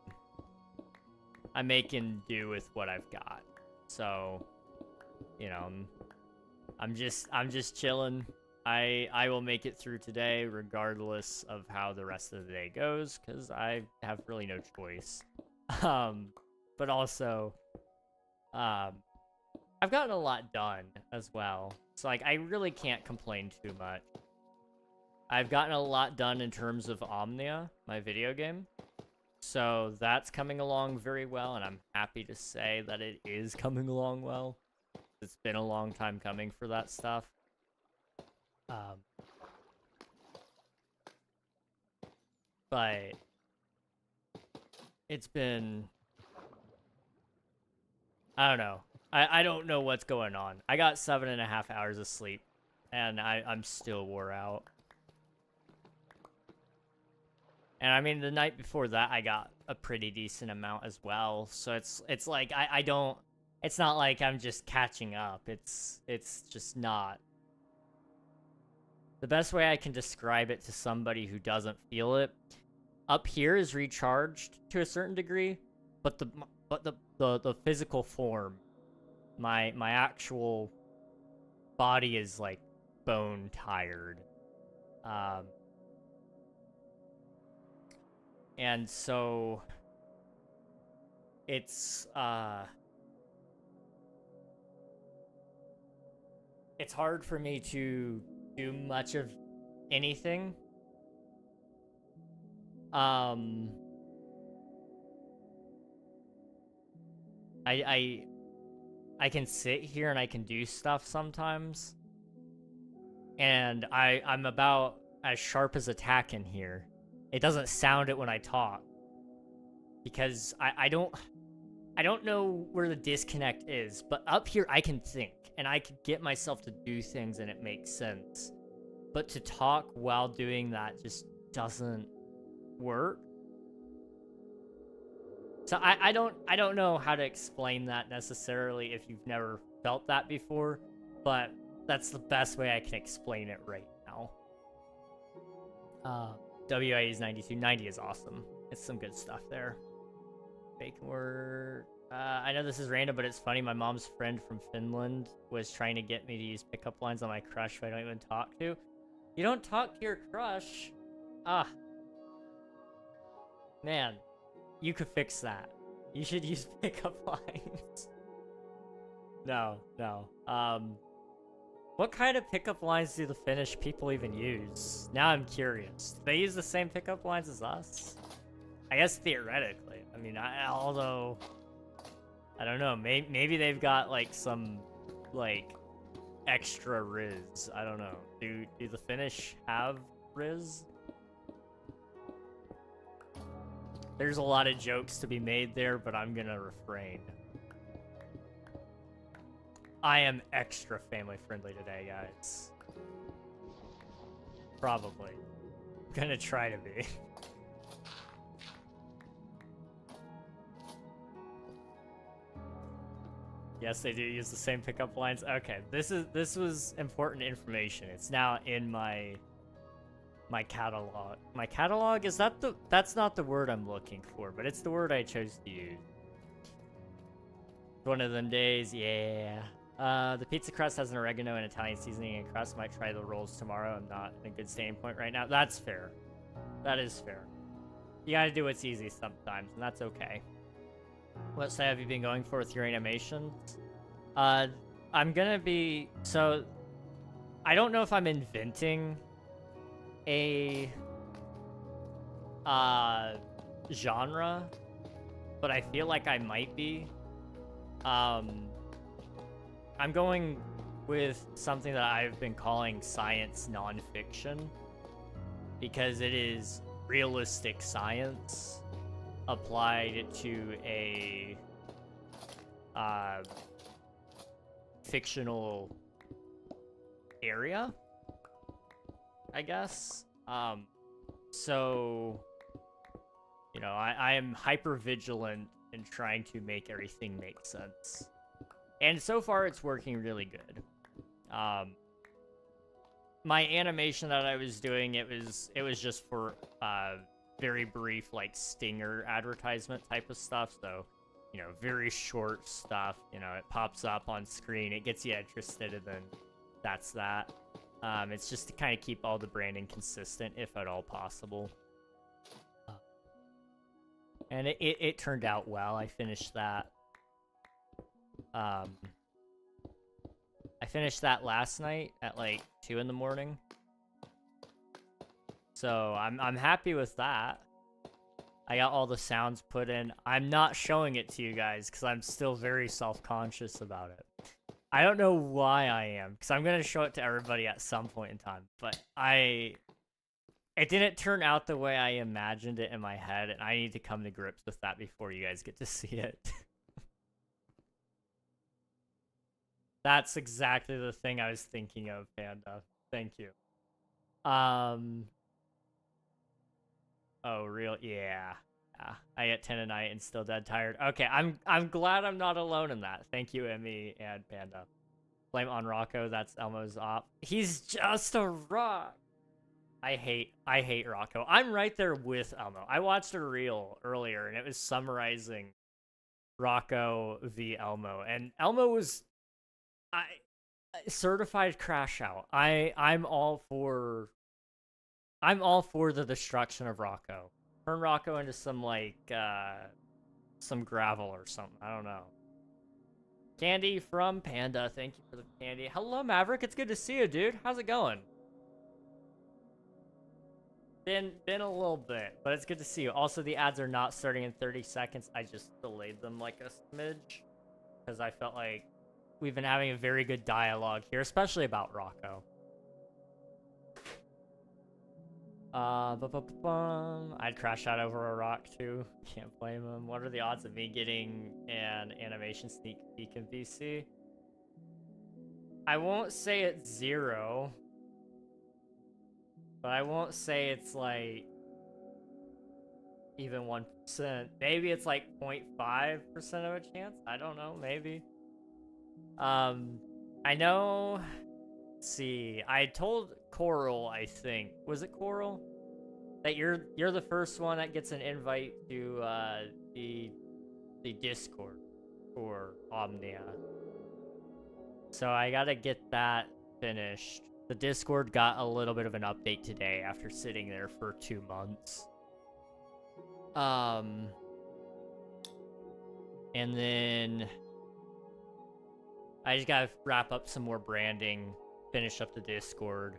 making do with what I've got. So, you know, I'm just chilling. I will make it through today regardless of how the rest of the day goes, because I have really no choice. But also, I've gotten a lot done as well. So like I really can't complain too much. I've gotten a lot done in terms of Omnia, my video game. So that's coming along very well, and I'm happy to say that it is coming along well. It's been a long time coming for that stuff. But it's been, I don't know. I don't know what's going on. I got 7.5 hours of sleep, and I'm still wore out. And I mean, the night before that, I got a pretty decent amount as well. So it's like I don't. It's not like I'm just catching up. It's just not. The best way I can describe it to somebody who doesn't feel it, up here is recharged to a certain degree, but the physical form, my actual body is like bone tired. And so it's hard for me to do much of anything. I can sit here and I can do stuff sometimes, and I'm about as sharp as a tack in here. It doesn't sound it when I talk, because I don't know where the disconnect is, but up here I can think, and I can get myself to do things and it makes sense. But to talk while doing that just doesn't work. So I don't know how to explain that necessarily if you've never felt that before, but that's the best way I can explain it right now. WA is 92. 90 is awesome. It's some good stuff there. Bacon word. I know this is random, but it's funny. My mom's friend from Finland was trying to get me to use pickup lines on my crush who I don't even talk to. You don't talk to your crush? Ah. Man, you could fix that. You should use pickup lines. No. What kind of pickup lines do the Finnish people even use? Now I'm curious. Do they use the same pickup lines as us? I guess theoretically. I mean, although I don't know. Maybe they've got like some like extra Riz. I don't know. Do the Finnish have Riz? There's a lot of jokes to be made there, but I'm gonna refrain. I am extra family friendly today, guys. Probably. I'm gonna try to be. Yes, they do use the same pickup lines. Okay, this was important information. It's now in my catalog. My catalog, is that that's not the word I'm looking for, but it's the word I chose to use. One of them days, yeah. The pizza crust has an oregano and Italian seasoning and crust. Might try the rolls tomorrow. I'm not in a good standing point right now. That's fair. That is fair. You gotta do what's easy sometimes, and that's okay. What side have you been going for with your animations? I'm gonna be... So, I don't know if I'm inventing a... genre, but I feel like I might be. I'm going with something that I've been calling science nonfiction, because it is realistic science applied to a fictional area, I guess. So, you know, I am hyper vigilant in trying to make everything make sense. And so far, it's working really good. My animation that I was doing, it was just for very brief, like, stinger advertisement type of stuff. So, you know, very short stuff. You know, it pops up on screen, it gets you interested, and then that's that. It's just to kind of keep all the branding consistent, if at all possible. And it turned out well. I finished that. I finished that last night at like 2 in the morning. So I'm happy with that. I got all the sounds put in. I'm not showing it to you guys because I'm still very self-conscious about it. I don't know why I am, because I'm going to show it to everybody at some point in time. But it didn't turn out the way I imagined it in my head, and I need to come to grips with that before you guys get to see it. That's exactly the thing I was thinking of, Panda. Thank you. Oh, real? Yeah. I get 10 a night and still dead tired. Okay, I'm glad I'm not alone in that. Thank you, Emmy and Panda. Blame on Rocco. That's Elmo's op. He's just a rock. I hate Rocco. I'm right there with Elmo. I watched a reel earlier, and it was summarizing Rocco v. Elmo, and Elmo was certified crash out. I'm all for the destruction of Rocco. Turn Rocco into some like some gravel or something. I don't know. Candy from Panda. Thank you for the candy. Hello, Maverick. It's good to see you, dude. How's it going? Been a little bit, but it's good to see you. Also, the ads are not starting in 30 seconds. I just delayed them like a smidge because I felt like we've been having a very good dialogue here, especially about Rocco. I'd crash out over a rock too. Can't blame him. What are the odds of me getting an animation sneak peek in VC? I won't say it's 0, but I won't say it's like even 1%. Maybe it's like 0.5% of a chance. I don't know. Maybe. I know. Let's see. I told Coral, I think. Was it Coral? That you're the first one that gets an invite to the Discord for Omnia. So I gotta get that finished. The Discord got a little bit of an update today after sitting there for 2 months. And then I just gotta wrap up some more branding, finish up the Discord.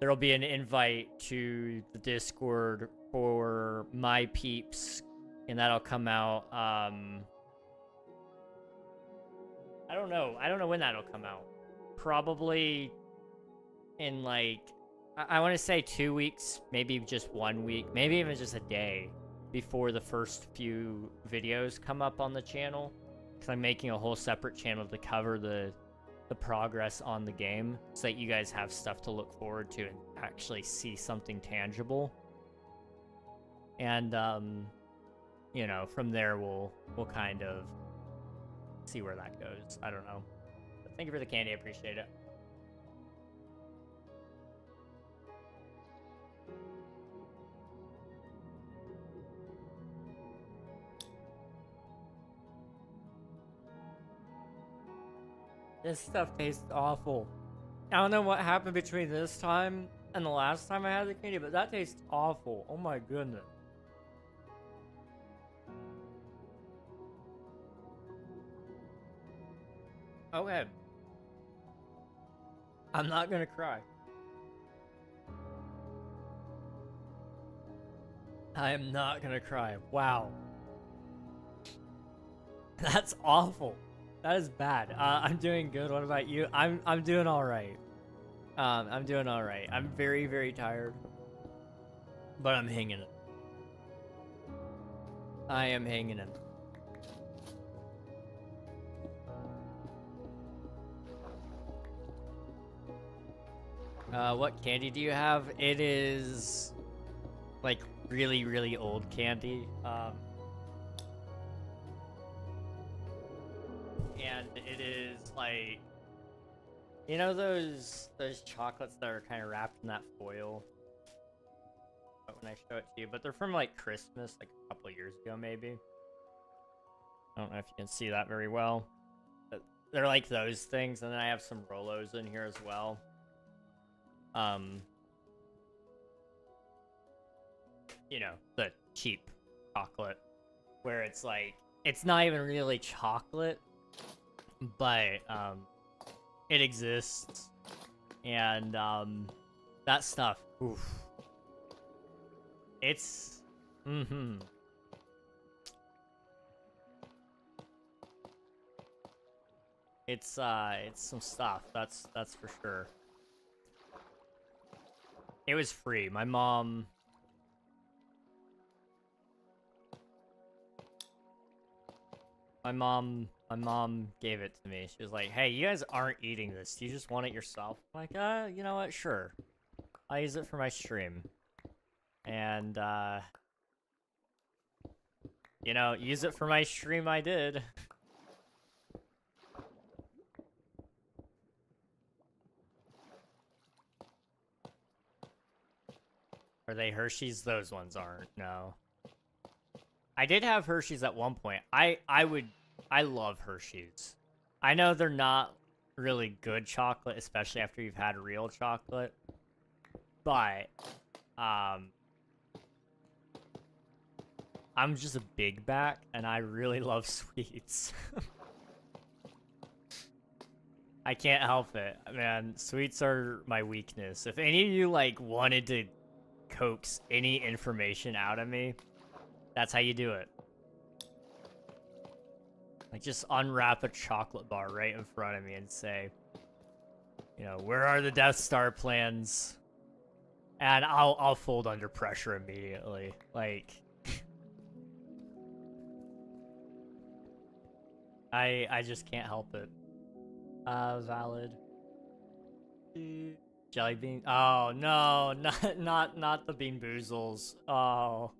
There'll be an invite to the Discord for my peeps, and that'll come out, I don't know when that'll come out. Probably in like, I want to say 2 weeks, maybe just 1 week, maybe even just a day before the first few videos come up on the channel. Because I'm making a whole separate channel to cover the progress on the game, so that you guys have stuff to look forward to and actually see something tangible. And you know, from there we'll kind of see where that goes. I don't know. But thank you for the candy, I appreciate it. This stuff tastes awful. I don't know what happened between this time and the last time I had the candy, but that tastes awful. Oh my goodness. Okay. I'm not gonna cry. I am not gonna cry. Wow. That's awful. That is bad. I'm doing good. What about you? I'm doing all right. I'm doing all right. I'm very, very tired, but I'm hanging it. I am hanging it. What candy do you have? It is like really, really old candy. And it is like, you know those chocolates that are kind of wrapped in that foil? When I show it to you, but they're from like Christmas, like a couple years ago, maybe. I don't know if you can see that very well. But they're like those things, and then I have some Rolos in here as well. You know, the cheap chocolate, where it's like, it's not even really chocolate, but it exists, and that stuff, oof. It's it's some stuff, that's for sure. It was free. My mom gave it to me. She was like, "Hey, you guys aren't eating this. Do you just want it yourself?" I'm like, you know what? Sure. I'll use it for my stream. And, you know, use it for my stream I did. Are they Hershey's? Those ones aren't, no. I did have Hershey's at one point. I love Hershey's. I know they're not really good chocolate, especially after you've had real chocolate. But, I'm just a big back, and I really love sweets. I can't help it. Man, sweets are my weakness. If any of you, like, wanted to coax any information out of me, that's how you do it. Like, just unwrap a chocolate bar right in front of me and say, you know, where are the Death Star plans? And I'll fold under pressure immediately. Like, I just can't help it. Valid. Jelly bean. Oh no, not the bean boozles. Oh,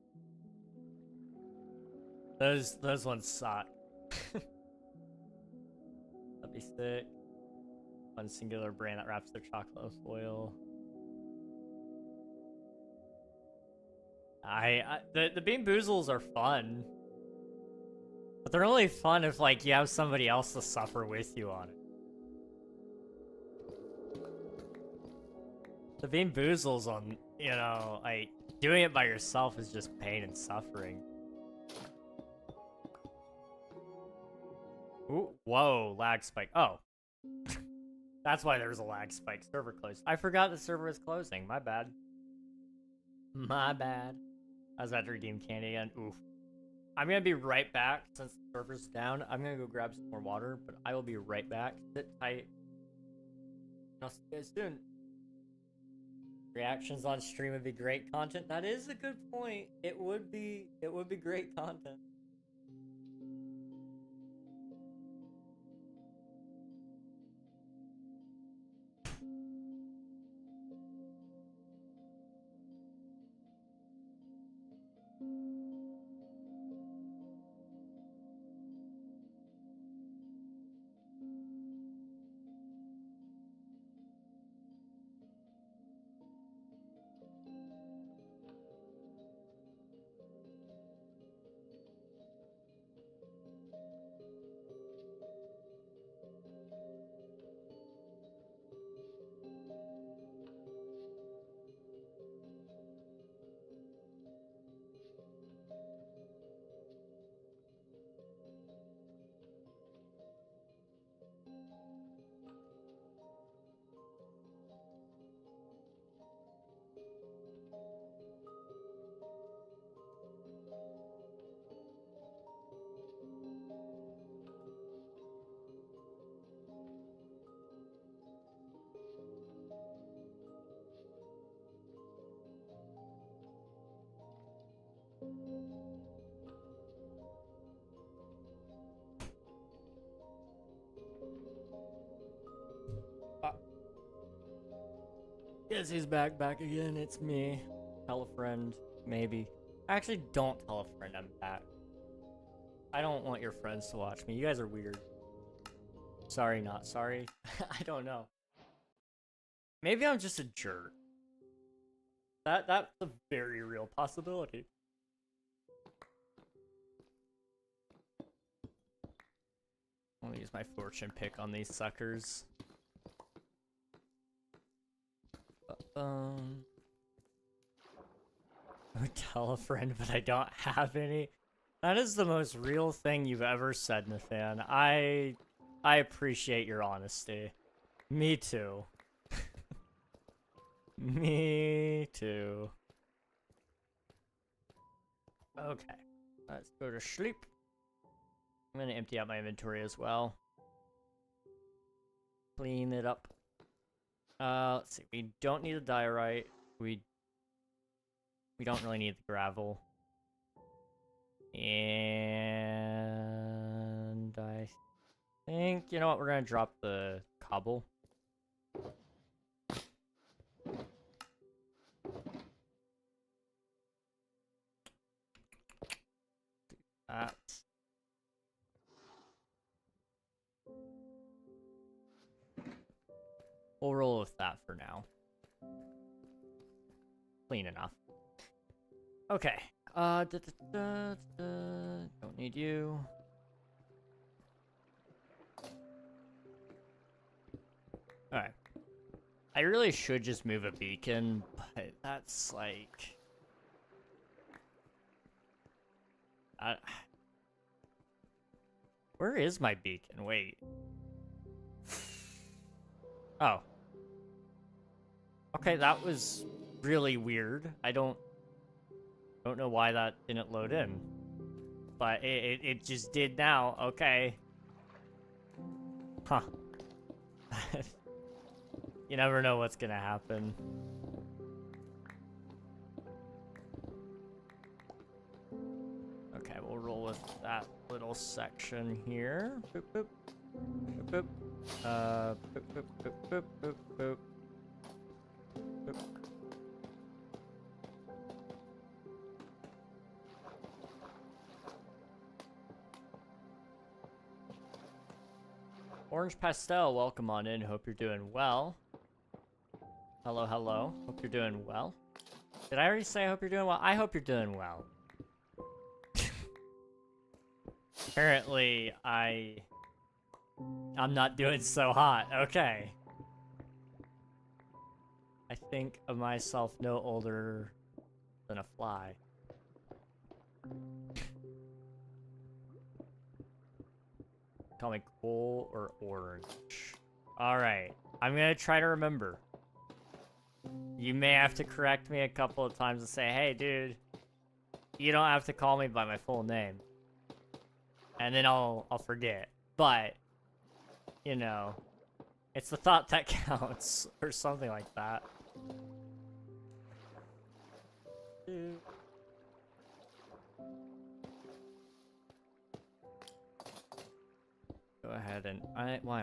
those ones suck. That'd be sick. One singular brand that wraps their chocolate with foil. The bean boozles are fun. But they're only fun if, like, you have somebody else to suffer with you on it. The bean boozles on, you know, like, doing it by yourself is just pain and suffering. Ooh, whoa, lag spike. Oh. That's why there was a lag spike. Server closed. I forgot the server was closing. My bad. My bad. I was about to redeem candy again. Oof. I'm gonna be right back since the server's down. I'm gonna go grab some more water, but I will be right back. Sit tight. I'll see you guys soon. Reactions on stream would be great content. That is a good point. It would be great content. Yes, he's back again. It's me. Tell a friend, maybe. Actually, don't tell a friend I'm back. I don't want your friends to watch me. You guys are weird. Sorry, not sorry. I don't know. Maybe I'm just a jerk. That's a very real possibility. Let me use my fortune pick on these suckers. I would tell a friend, but I don't have any. That is the most real thing you've ever said, Nathan. I appreciate your honesty. Me too. Me too. Okay, let's go to sleep. I'm gonna empty out my inventory as well. Clean it up. Let's see. We don't need a diorite. We don't really need the gravel. And I think, you know what, we're gonna drop the cobble. Do that. We'll roll with that for now. Clean enough. Okay. Don't need you. Alright. I really should just move a beacon, but that's like... Where is my beacon? Wait. Oh. Okay, that was really weird. I don't know why that didn't load in. But it just did now. Okay. Huh. You never know what's gonna happen. Okay, we'll roll with that little section here. Boop, boop. Boop, boop. Boop, boop, boop, boop, boop, boop. Boop. Orange Pastel, welcome on in. Hope you're doing well. Hello, hello. Hope you're doing well. Did I already say I hope you're doing well? I hope you're doing well. Apparently, I'm not doing so hot. Okay. I think of myself no older than a fly. Call me coal or orange. Alright. I'm gonna try to remember. You may have to correct me a couple of times and say, hey, dude, you don't have to call me by my full name. And then I'll forget. But, you know, it's the thought that counts, or something like that. Dude. Go ahead and why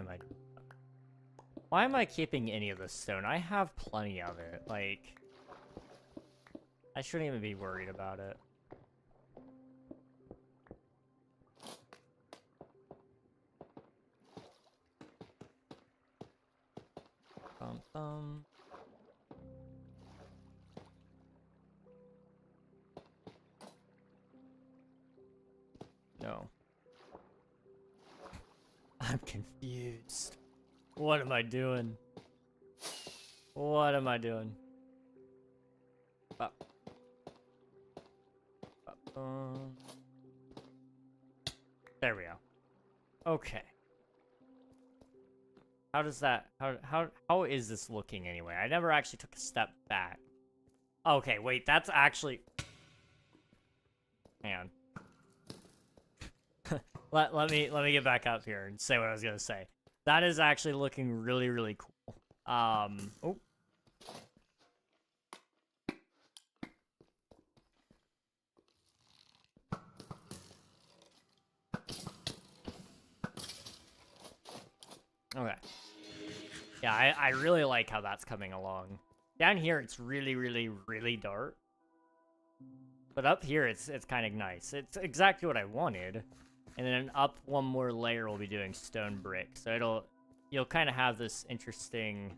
am I keeping any of this stone? I have plenty of it. Like, I shouldn't even be worried about it. No. I'm confused. What am I doing? What am I doing? There we go. Okay. How does that... How is this looking anyway? I never actually took a step back. Okay, wait, that's actually... Hang on. let me get back up here and say what I was gonna say. That is actually looking really, really cool. Oh. Okay. Yeah, I really like how that's coming along. Down here, it's really, really, really dark. But up here, it's kind of nice. It's exactly what I wanted. And then up one more layer, we'll be doing stone brick. So you'll kind of have this interesting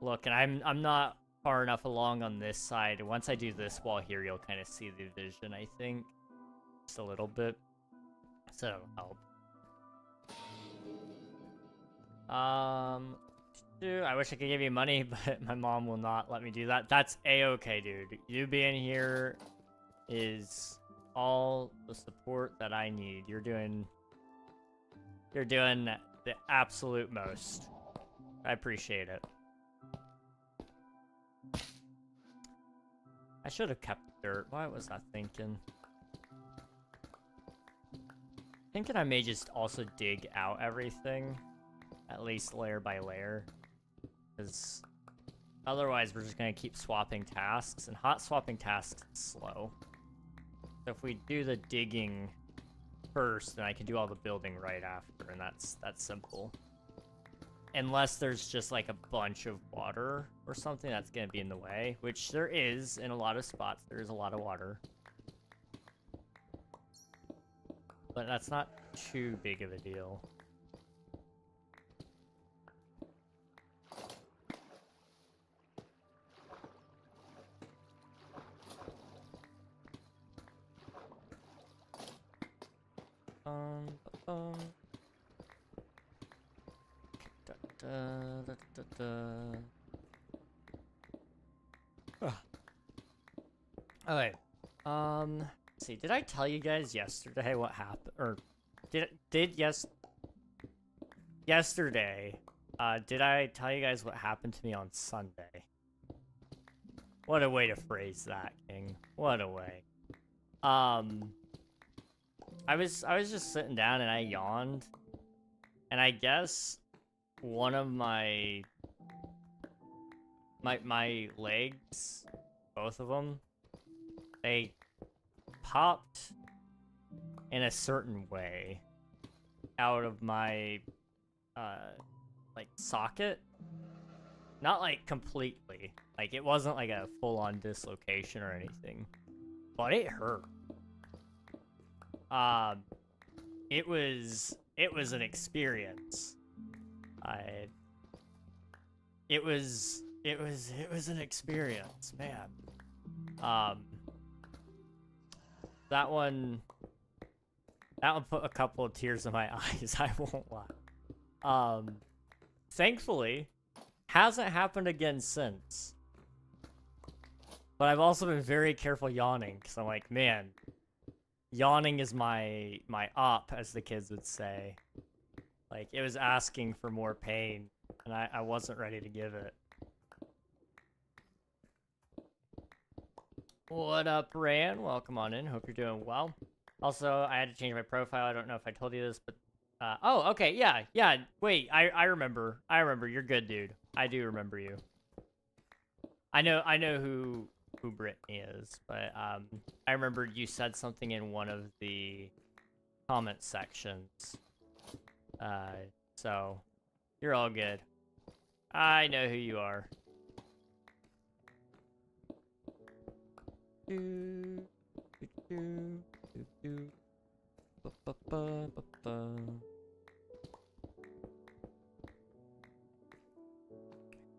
look. And I'm not far enough along on this side. Once I do this wall here, you'll kind of see the vision, I think. Just a little bit. So that'll help. I wish I could give you money, but my mom will not let me do that. That's a-okay, dude. You being here is all the support that I need. You're doing the absolute most. I appreciate it. I should have kept dirt. Why was I thinking? Thinking I may just also dig out everything, at least layer by layer, because otherwise we're just gonna keep swapping tasks, and hot swapping tasks is slow. So if we do the digging first, then I can do all the building right after, and that's simple. Unless there's just like a bunch of water or something that's gonna be in the way, which there is in a lot of spots. There is a lot of water. But that's not too big of a deal. Okay. Let's see. Did I tell you guys yesterday what happened? Or yesterday, did I tell you guys what happened to me on Sunday? What a way to phrase that, King. What a way. I was just sitting down and I yawned. And I guess one of my legs, both of them, they popped in a certain way out of my like socket. Not like completely, like it wasn't like a full-on dislocation or anything, but it hurt. It was an experience. It was an experience, man. That one put a couple of tears in my eyes, I won't lie. Thankfully, hasn't happened again since. But I've also been very careful yawning, because I'm like, man, yawning is my op, as the kids would say. Like, it was asking for more pain, and I wasn't ready to give it. What up, Ran? Welcome on in. Hope you're doing well. Also, I had to change my profile. I don't know if I told you this, but... oh, okay, yeah. Wait, I remember. You're good, dude. I do remember you. I know who Brittany is, but, I remember you said something in one of the comment sections. So, you're all good. I know who you are. Heard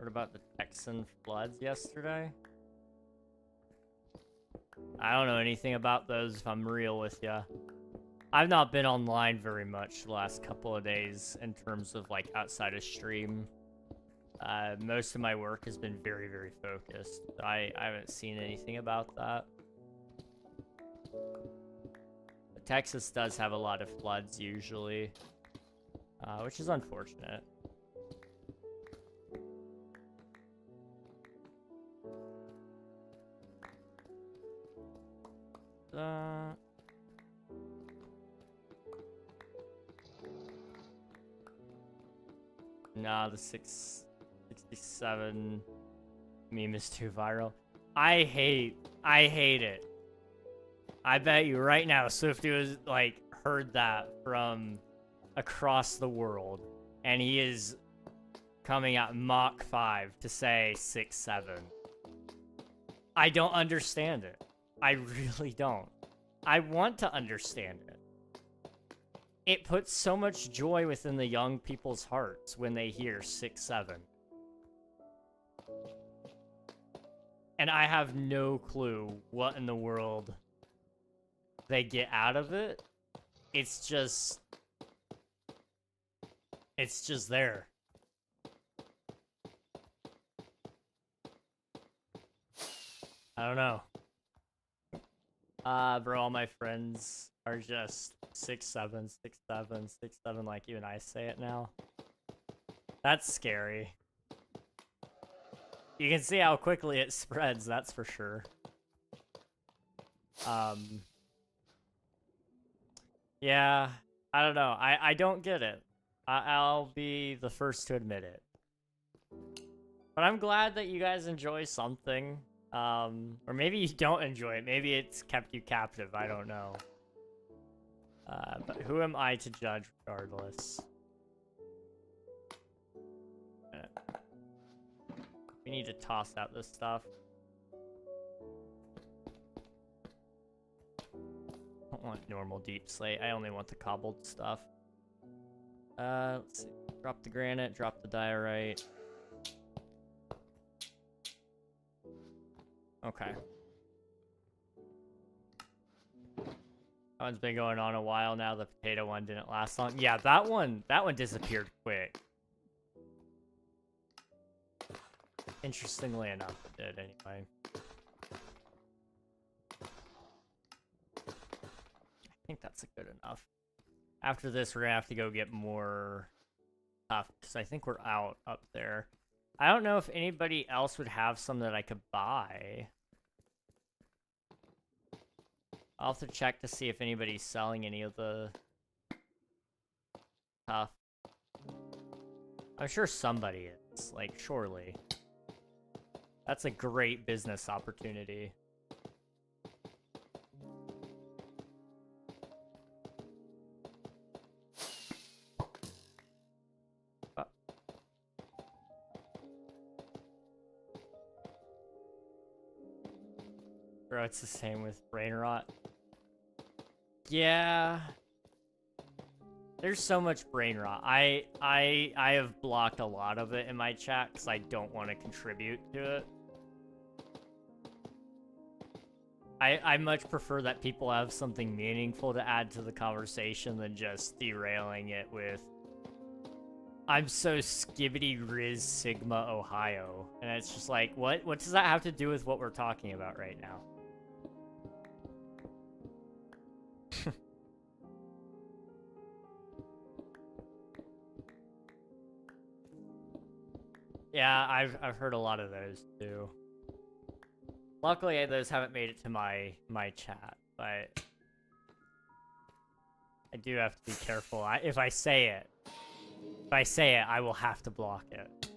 about the Texan floods yesterday? I don't know anything about those, if I'm real with ya. I've not been online very much the last couple of days in terms of, like, outside of stream. Most of my work has been very, very focused. I haven't seen anything about that. But Texas does have a lot of floods usually, which is unfortunate. Nah, the 667 meme is too viral. I hate it. I bet you right now Swifty was like heard that from across the world, and he is coming at Mach 5 to say 6-7. I don't understand it. I really don't. I want to understand it. It puts so much joy within the young people's hearts when they hear 6-7. And I have no clue what in the world they get out of it. It's just there. I don't know. Bro, all my friends are just 6-7, 6-7, 6-7, like you and I say it now. That's scary. You can see how quickly it spreads, that's for sure. Yeah, I don't know. I don't get it. I'll be the first to admit it. But I'm glad that you guys enjoy something. Or maybe you don't enjoy it. Maybe it's kept you captive. I don't know. But who am I to judge regardless? We need to toss out this stuff. I don't want normal deep slate. I only want the cobbled stuff. Let's see. Drop the granite, drop the diorite. Okay. That one's been going on a while now. The potato one didn't last long. Yeah, that one disappeared quick. Interestingly enough, it did anyway. I think that's good enough. After this, we're gonna have to go get more stuff because I think we're out up there. I don't know if anybody else would have some that I could buy. I'll have to check to see if anybody's selling any of the stuff. I'm sure somebody is, like, surely. That's a great business opportunity. Bro, it's the same with brain rot. Yeah. There's so much brain rot. I have blocked a lot of it in my chat because I don't want to contribute to it. I much prefer that people have something meaningful to add to the conversation than just derailing it with I'm so skibbity Riz Sigma Ohio. And it's just like, what does that have to do with what we're talking about right now? Yeah, I've heard a lot of those too. Luckily, those haven't made it to my chat, but I do have to be careful. If I say it, I will have to block it.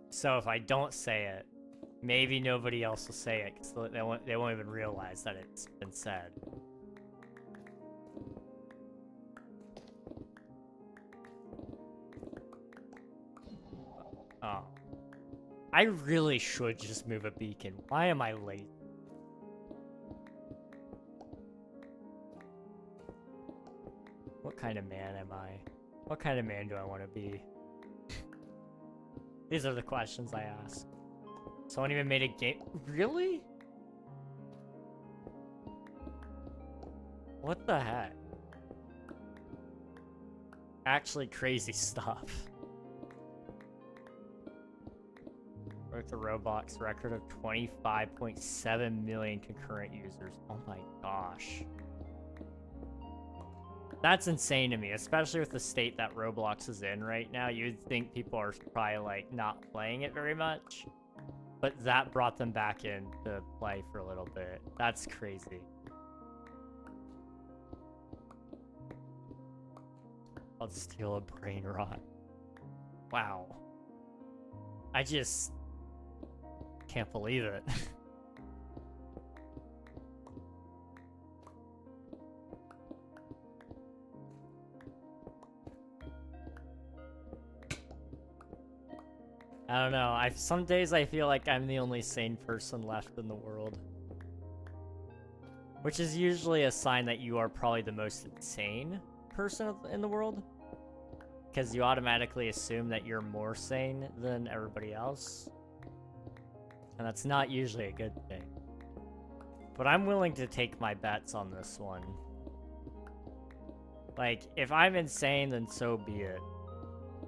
So if I don't say it, maybe nobody else will say it because they won't even realize that it's been said. Oh. I really should just move a beacon. Why am I late? What kind of man am I? What kind of man do I want to be? These are the questions I ask. Someone even made a game? Really? What the heck? Actually crazy stuff. Broke the Roblox record of 25.7 million concurrent users. Oh my gosh. That's insane to me, especially with the state that Roblox is in right now. You'd think people are probably like not playing it very much, but that brought them back in to play for a little bit. That's crazy. I'll steal a brain rot. Wow. I just can't believe it. I don't know. Some days I feel like I'm the only sane person left in the world. Which is usually a sign that you are probably the most insane person in the world. Because you automatically assume that you're more sane than everybody else. And that's not usually a good thing. But I'm willing to take my bets on this one. Like, if I'm insane, then so be it.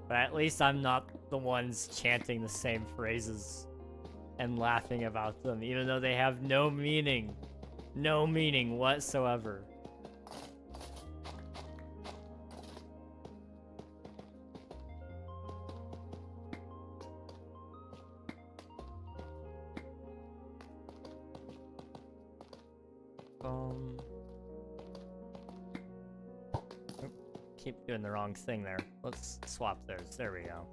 But at least I'm not the ones chanting the same phrases and laughing about them, even though they have no meaning. No meaning whatsoever. Keep doing the wrong thing there. Let's swap those. There we go.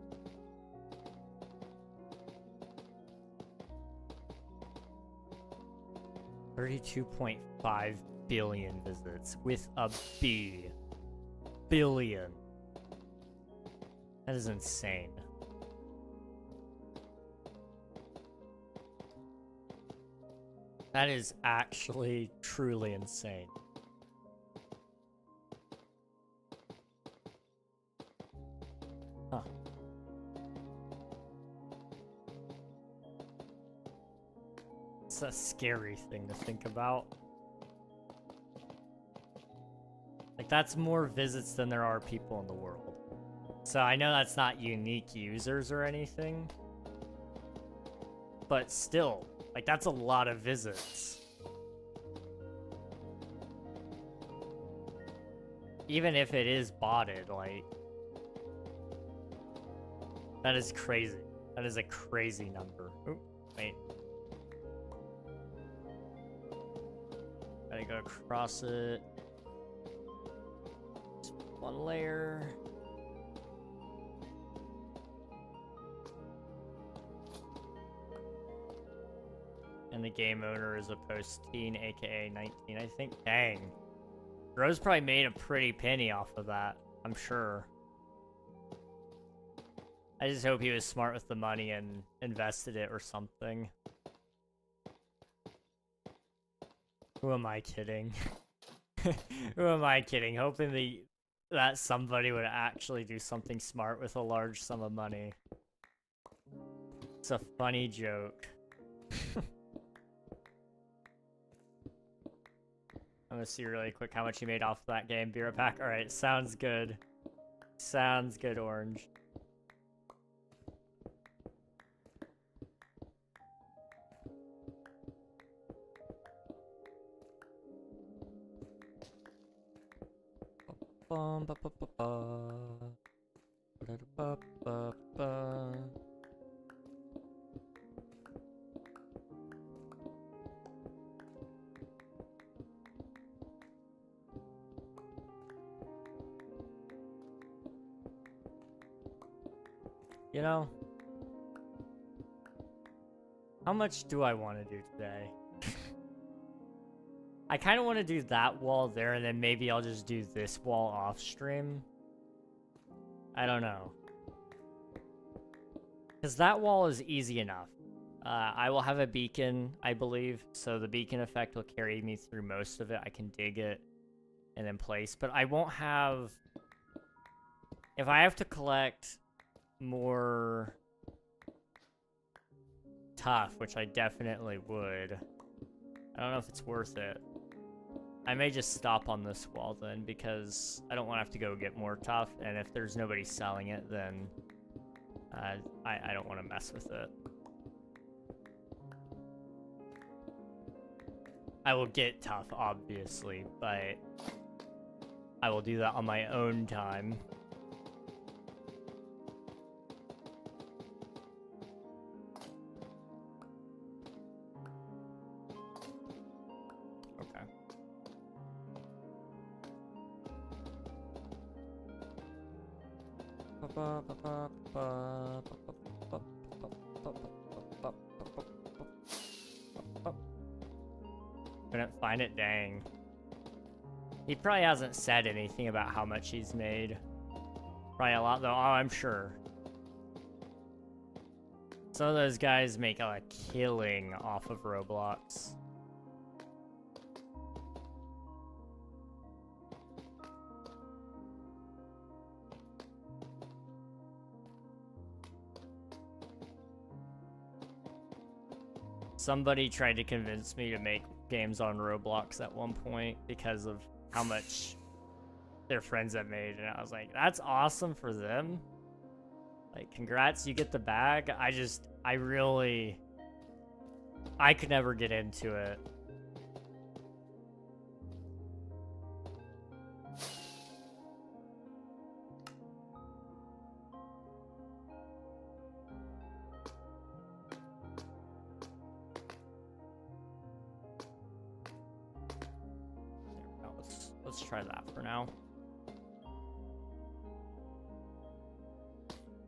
$32.5 billion visits with a B. Billion. That is insane. That is actually truly insane. Huh. It's a scary thing to think about. Like, that's more visits than there are people in the world. So I know that's not unique users or anything. But still, like, that's a lot of visits. Even if it is botted, like... That is crazy. That is a crazy number. Oop, wait. Gotta go across it. Just one layer. And the game owner is a post-teen, aka 19, I think. Dang. Rose probably made a pretty penny off of that, I'm sure. I just hope he was smart with the money and invested it or something. Who am I kidding? Who am I kidding? Hoping that somebody would actually do something smart with a large sum of money. It's a funny joke. I'm gonna see really quick how much he made off of that game. Be right back. Alright, sounds good. Sounds good, Orange. You know, how much do I want to do today? I kind of want to do that wall there, and then maybe I'll just do this wall off stream. I don't know. Because that wall is easy enough. I will have a beacon, I believe, so the beacon effect will carry me through most of it. I can dig it and then place, but I won't have... If I have to collect more tough, which I definitely would, I don't know if it's worth it. I may just stop on this wall then, because I don't want to have to go get more tough, and if there's nobody selling it, then I don't want to mess with it. I will get tough, obviously, but I will do that on my own time. Couldn't find it, dang. He probably hasn't said anything about how much he's made. Probably a lot though, oh, I'm sure. Some of those guys make a killing off of Roblox. Somebody tried to convince me to make games on Roblox at one point because of how much their friends have made, and I was like, that's awesome for them. Like, congrats, you get the bag. I could never get into it. Let's try that for now.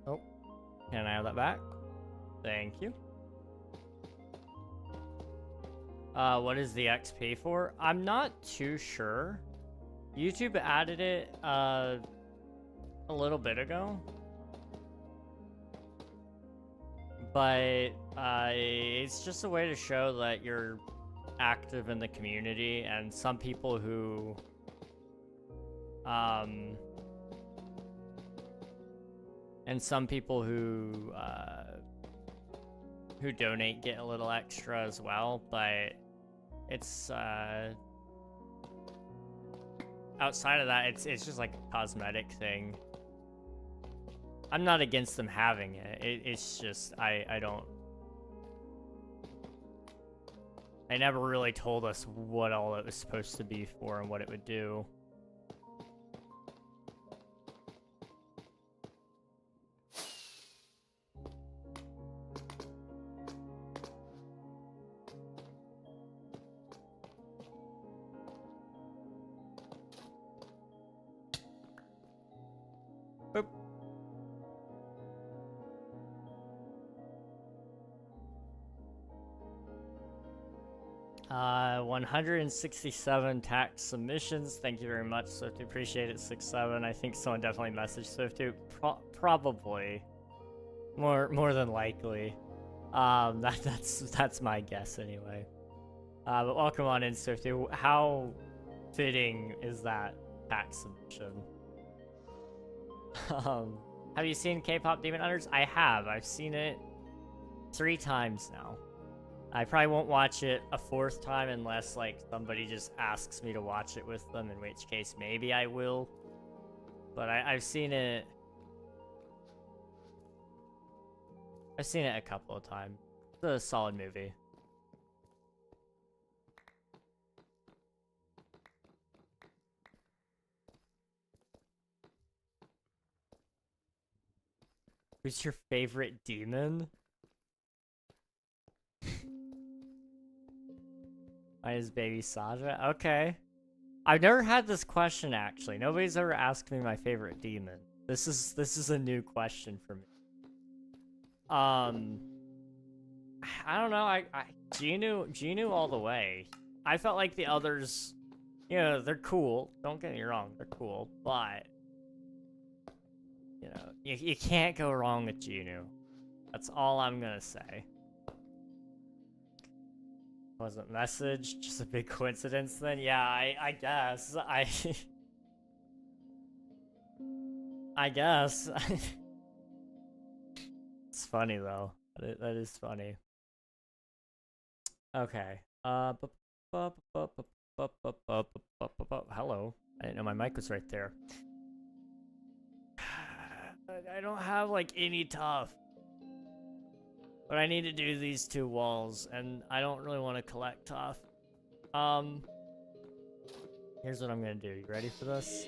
Oh, can I have that back? Thank you. What is the XP for? I'm not too sure. YouTube added it a little bit ago, but it's just a way to show that you're active in the community, and some people who donate get a little extra as well, but it's outside of that, it's just like a cosmetic thing. I'm not against them having it. It's just I don't. They never really told us what all it was supposed to be for and what it would do. Boop. 167 tax submissions. Thank you very much, Swifty. Appreciate it. 6-7. I think someone definitely messaged Swifty. Probably. More than likely. That's my guess anyway. But welcome on in, Swifty. How fitting is that tax submission? Have you seen K-pop Demon Hunters? I have. I've seen it 3 times now. I probably won't watch it a 4th time unless like somebody just asks me to watch it with them, in which case maybe I will. But I've seen it. I've seen it a couple of times. It's a solid movie. Who's your favorite demon? Mine is Baby Saja. Okay. I've never had this question actually. Nobody's ever asked me my favorite demon. This is a new question for me. I don't know. Genu all the way. I felt like the others, you know, they're cool. Don't get me wrong, they're cool, but you know, you can't go wrong with Genu. That's all I'm gonna say. Wasn't messaged, just a big coincidence then? Yeah, I guess. I guess. It's funny though. That is funny. Okay. Hello. I didn't know my mic was right there. I don't have like any tough. But I need to do these 2 walls, and I don't really want to collect tough. Here's what I'm gonna do. You ready for this?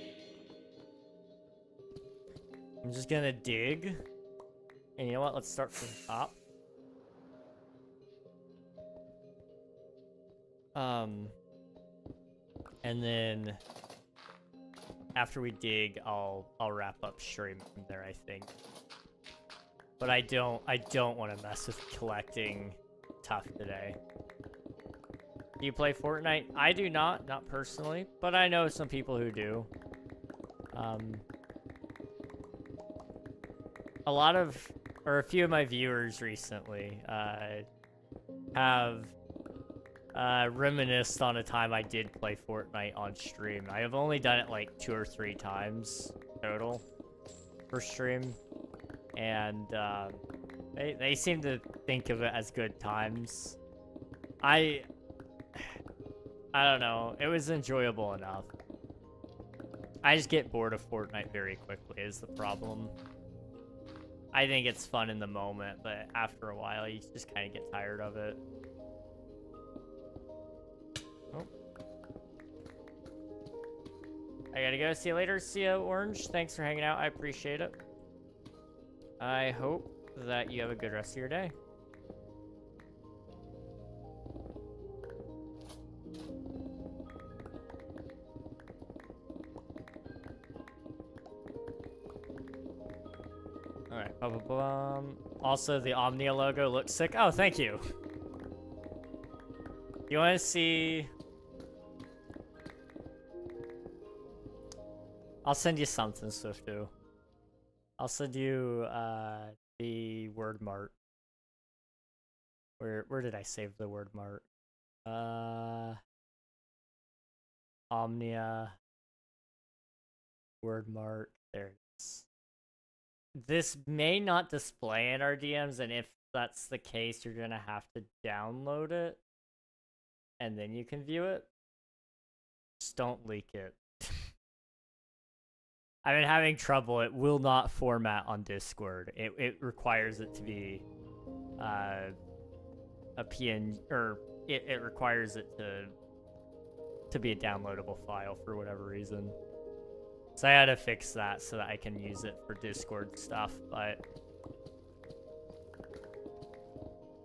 I'm just gonna dig. And you know what? Let's start from the top. And then after we dig, I'll wrap up stream from there, I think. But I don't want to mess with collecting tough today. Do you play Fortnite? I do not personally, but I know some people who do. A lot of or a few of my viewers recently, have reminisced on a time I did play Fortnite on stream. I have only done it like 2 or 3 times total per stream, and they seem to think of it as good times. I don't know. It was enjoyable enough. I just get bored of Fortnite very quickly is the problem. I think it's fun in the moment, but after a while, you just kind of get tired of it. Oh. I gotta go. See you later. See ya, Orange. Thanks for hanging out. I appreciate it. I hope that you have a good rest of your day. Alright, also the Omnia logo looks sick. Oh, thank you. You want to see? I'll send you something, Swiftu. I'll send you the word mart. Where did I save the word mart? Omnia word mart. There it is. This may not display in our DMs, and if that's the case, you're gonna have to download it, and then you can view it. Just don't leak it. I've been having trouble. It will not format on Discord. It requires it to be a PNG, or it requires it to be a downloadable file for whatever reason. So I had to fix that so that I can use it for Discord stuff, but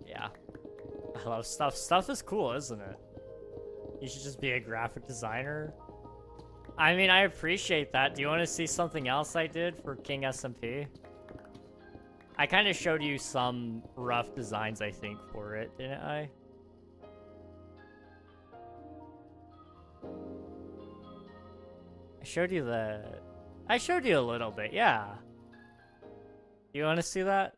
yeah. I love stuff. Stuff is cool, isn't it? You should just be a graphic designer. I mean, I appreciate that. Do you want to see something else I did for King SMP? I kind of showed you some rough designs, I think, for it, didn't I? I showed you a little bit, yeah. You want to see that?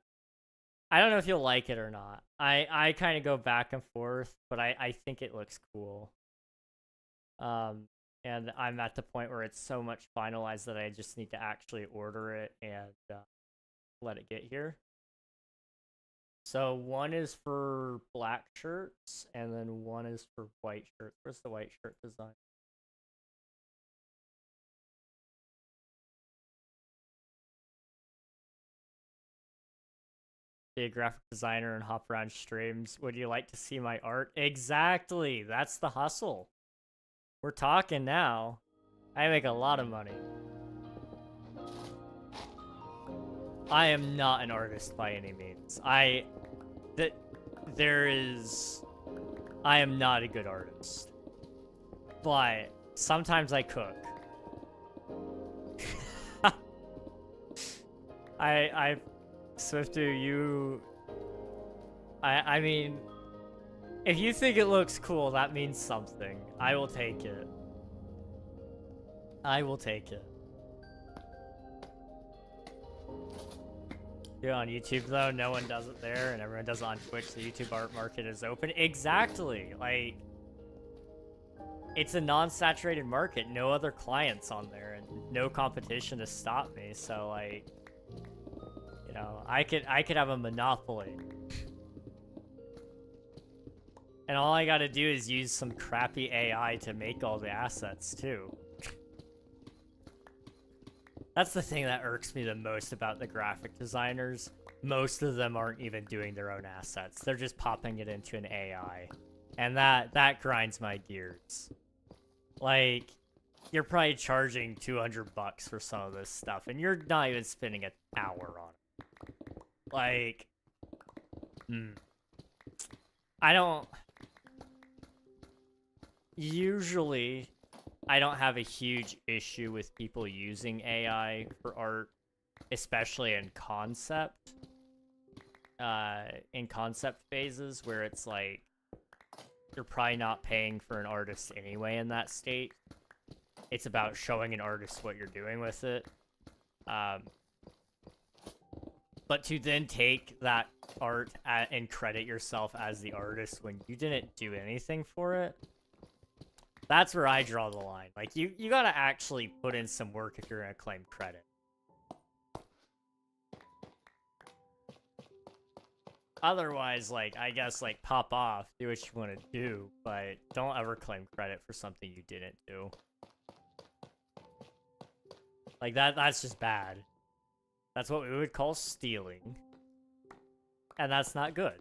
I don't know if you'll like it or not. I kind of go back and forth, but I think it looks cool. And I'm at the point where it's so much finalized that I just need to actually order it and let it get here. So one is for black shirts, and then one is for white shirts. Where's the white shirt design? Be a graphic designer and hop around streams. Would you like to see my art? Exactly. That's the hustle. We're talking now. I make a lot of money. I am not an artist by any means. I am not a good artist. But sometimes I cook. Swiftu, I mean, if you think it looks cool, that means something. I will take it. I will take it. You're on YouTube, though. No one does it there, and everyone does it on Twitch. The YouTube art market is open. Exactly. Like, it's a non-saturated market. No other clients on there, and no competition to stop me. So, like, you know, I could have a monopoly. And all I gotta do is use some crappy AI to make all the assets, too. That's the thing that irks me the most about the graphic designers. Most of them aren't even doing their own assets. They're just popping it into an AI. And that grinds my gears. Like, you're probably charging $200 for some of this stuff, and you're not even spending an hour on it. Like, I don't... Usually, I don't have a huge issue with people using AI for art, especially in concept phases where it's like, you're probably not paying for an artist anyway in that state. It's about showing an artist what you're doing with it. But to then take that art and credit yourself as the artist when you didn't do anything for it, that's where I draw the line. Like, you gotta actually put in some work if you're gonna claim credit. Otherwise, like, I guess, like, pop off, do what you want to do, but don't ever claim credit for something you didn't do. Like, that's just bad. That's what we would call stealing. And that's not good.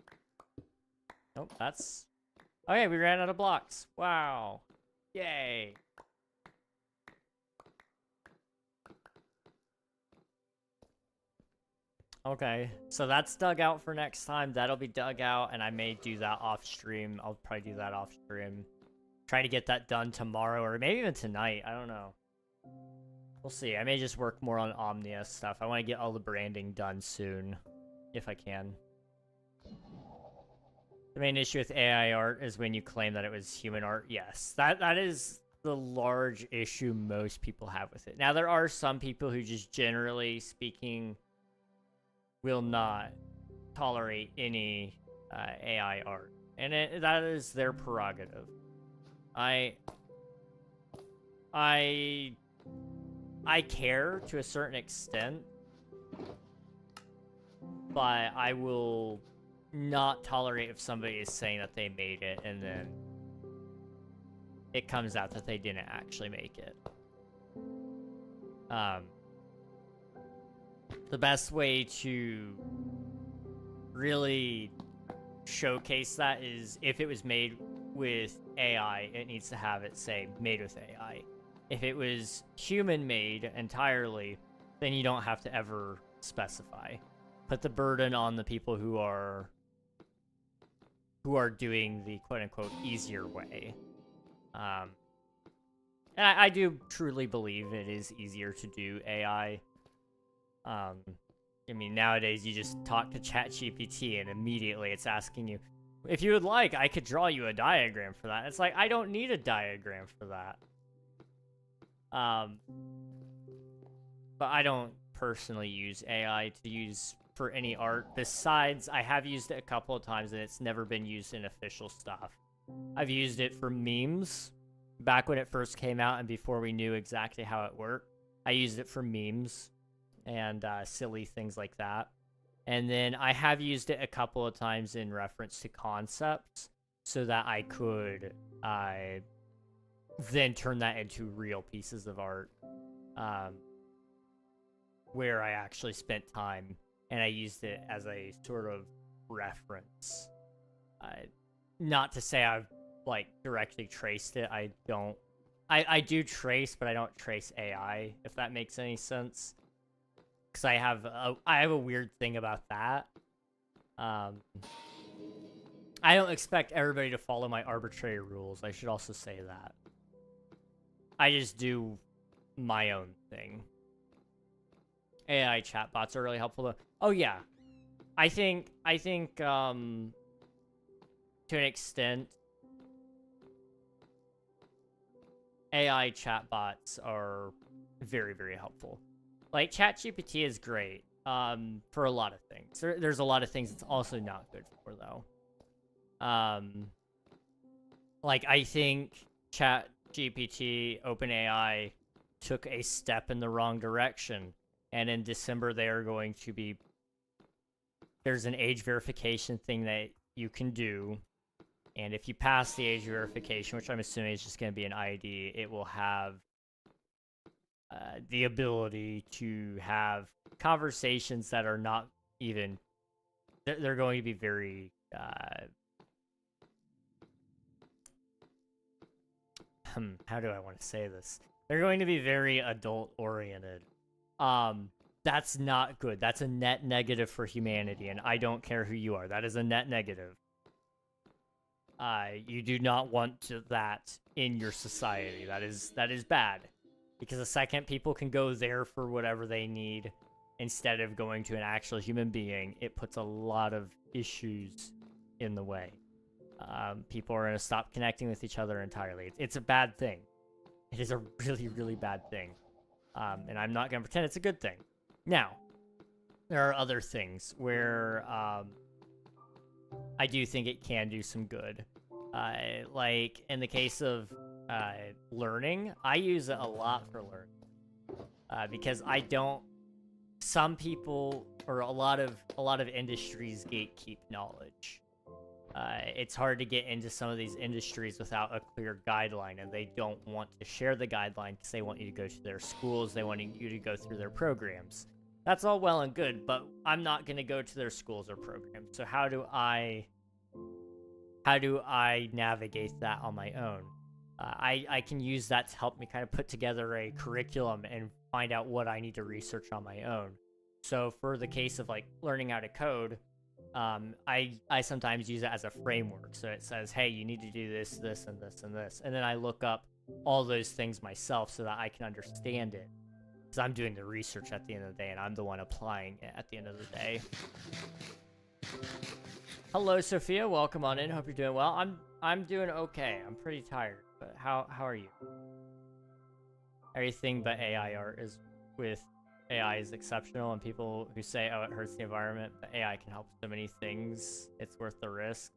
Nope, that's... Okay, we ran out of blocks. Wow. Yay. Okay, so that's dug out for next time. That'll be dug out, and I may do that off stream. I'll probably do that off stream. Try to get that done tomorrow, or maybe even tonight. I don't know. We'll see. I may just work more on Omnia stuff. I want to get all the branding done soon, if I can. The main issue with AI art is when you claim that it was human art. Yes, that is the large issue most people have with it. Now, there are some people who just generally speaking will not tolerate any AI art, and that is their prerogative. I care to a certain extent, but I will not tolerate if somebody is saying that they made it and then it comes out that they didn't actually make it. The best way to really showcase that is if it was made with AI, it needs to have it say made with AI. If it was human-made entirely, then you don't have to ever specify. Put the burden on the people who are doing the quote-unquote easier way. And I do truly believe it is easier to do AI. I mean, nowadays you just talk to ChatGPT and immediately it's asking you, if you would like, I could draw you a diagram for that. It's like, I don't need a diagram for that. But I don't personally use AI to use for any art. Besides, I have used it a couple of times and it's never been used in official stuff. I've used it for memes back when it first came out and before we knew exactly how it worked. I used it for memes and silly things like that. And then I have used it a couple of times in reference to concepts so that I could then turn that into real pieces of art where I actually spent time and I used it as a sort of reference. Not to say I've like directly traced it. I don't. I do trace, but I don't trace AI, if that makes any sense. Because I have a weird thing about that. I don't expect everybody to follow my arbitrary rules. I should also say that. I just do my own thing. AI chatbots are really helpful though. Oh yeah. I think to an extent AI chatbots are very, very helpful. Like ChatGPT is great for a lot of things. There's a lot of things it's also not good for though. Like I think ChatGPT, OpenAI took a step in the wrong direction. And in December, they are going to be... There's an age verification thing that you can do. And if you pass the age verification, which I'm assuming is just going to be an ID, it will have the ability to have conversations that are not even... They're going to be very... how do I want to say this? They're going to be very adult-oriented. That's not good. That's a net negative for humanity, and I don't care who you are. That is a net negative. You do not want that in your society. That is bad. Because the second people can go there for whatever they need instead of going to an actual human being, it puts a lot of issues in the way. People are going to stop connecting with each other entirely. It's a bad thing. It is a really, really bad thing. And I'm not going to pretend it's a good thing. Now, there are other things where I do think it can do some good. Like in the case of learning, I use it a lot for learning because I don't. Some people or a lot of industries gatekeep knowledge. It's hard to get into some of these industries without a clear guideline, and they don't want to share the guideline because they want you to go to their schools, they want you to go through their programs. That's all well and good, but I'm not going to go to their schools or programs. So how do I navigate that on my own? I can use that to help me kind of put together a curriculum and find out what I need to research on my own. So for the case of like learning how to code, I sometimes use it as a framework. So it says, hey, you need to do this, this, and this, and this. And then I look up all those things myself so that I can understand it. Because I'm doing the research at the end of the day, and I'm the one applying it at the end of the day. Hello, Sophia. Welcome on in. Hope you're doing well. I'm doing okay. I'm pretty tired, but how are you? Everything but AI art is with AI is exceptional, and people who say, oh, it hurts the environment, but AI can help so many things, it's worth the risk.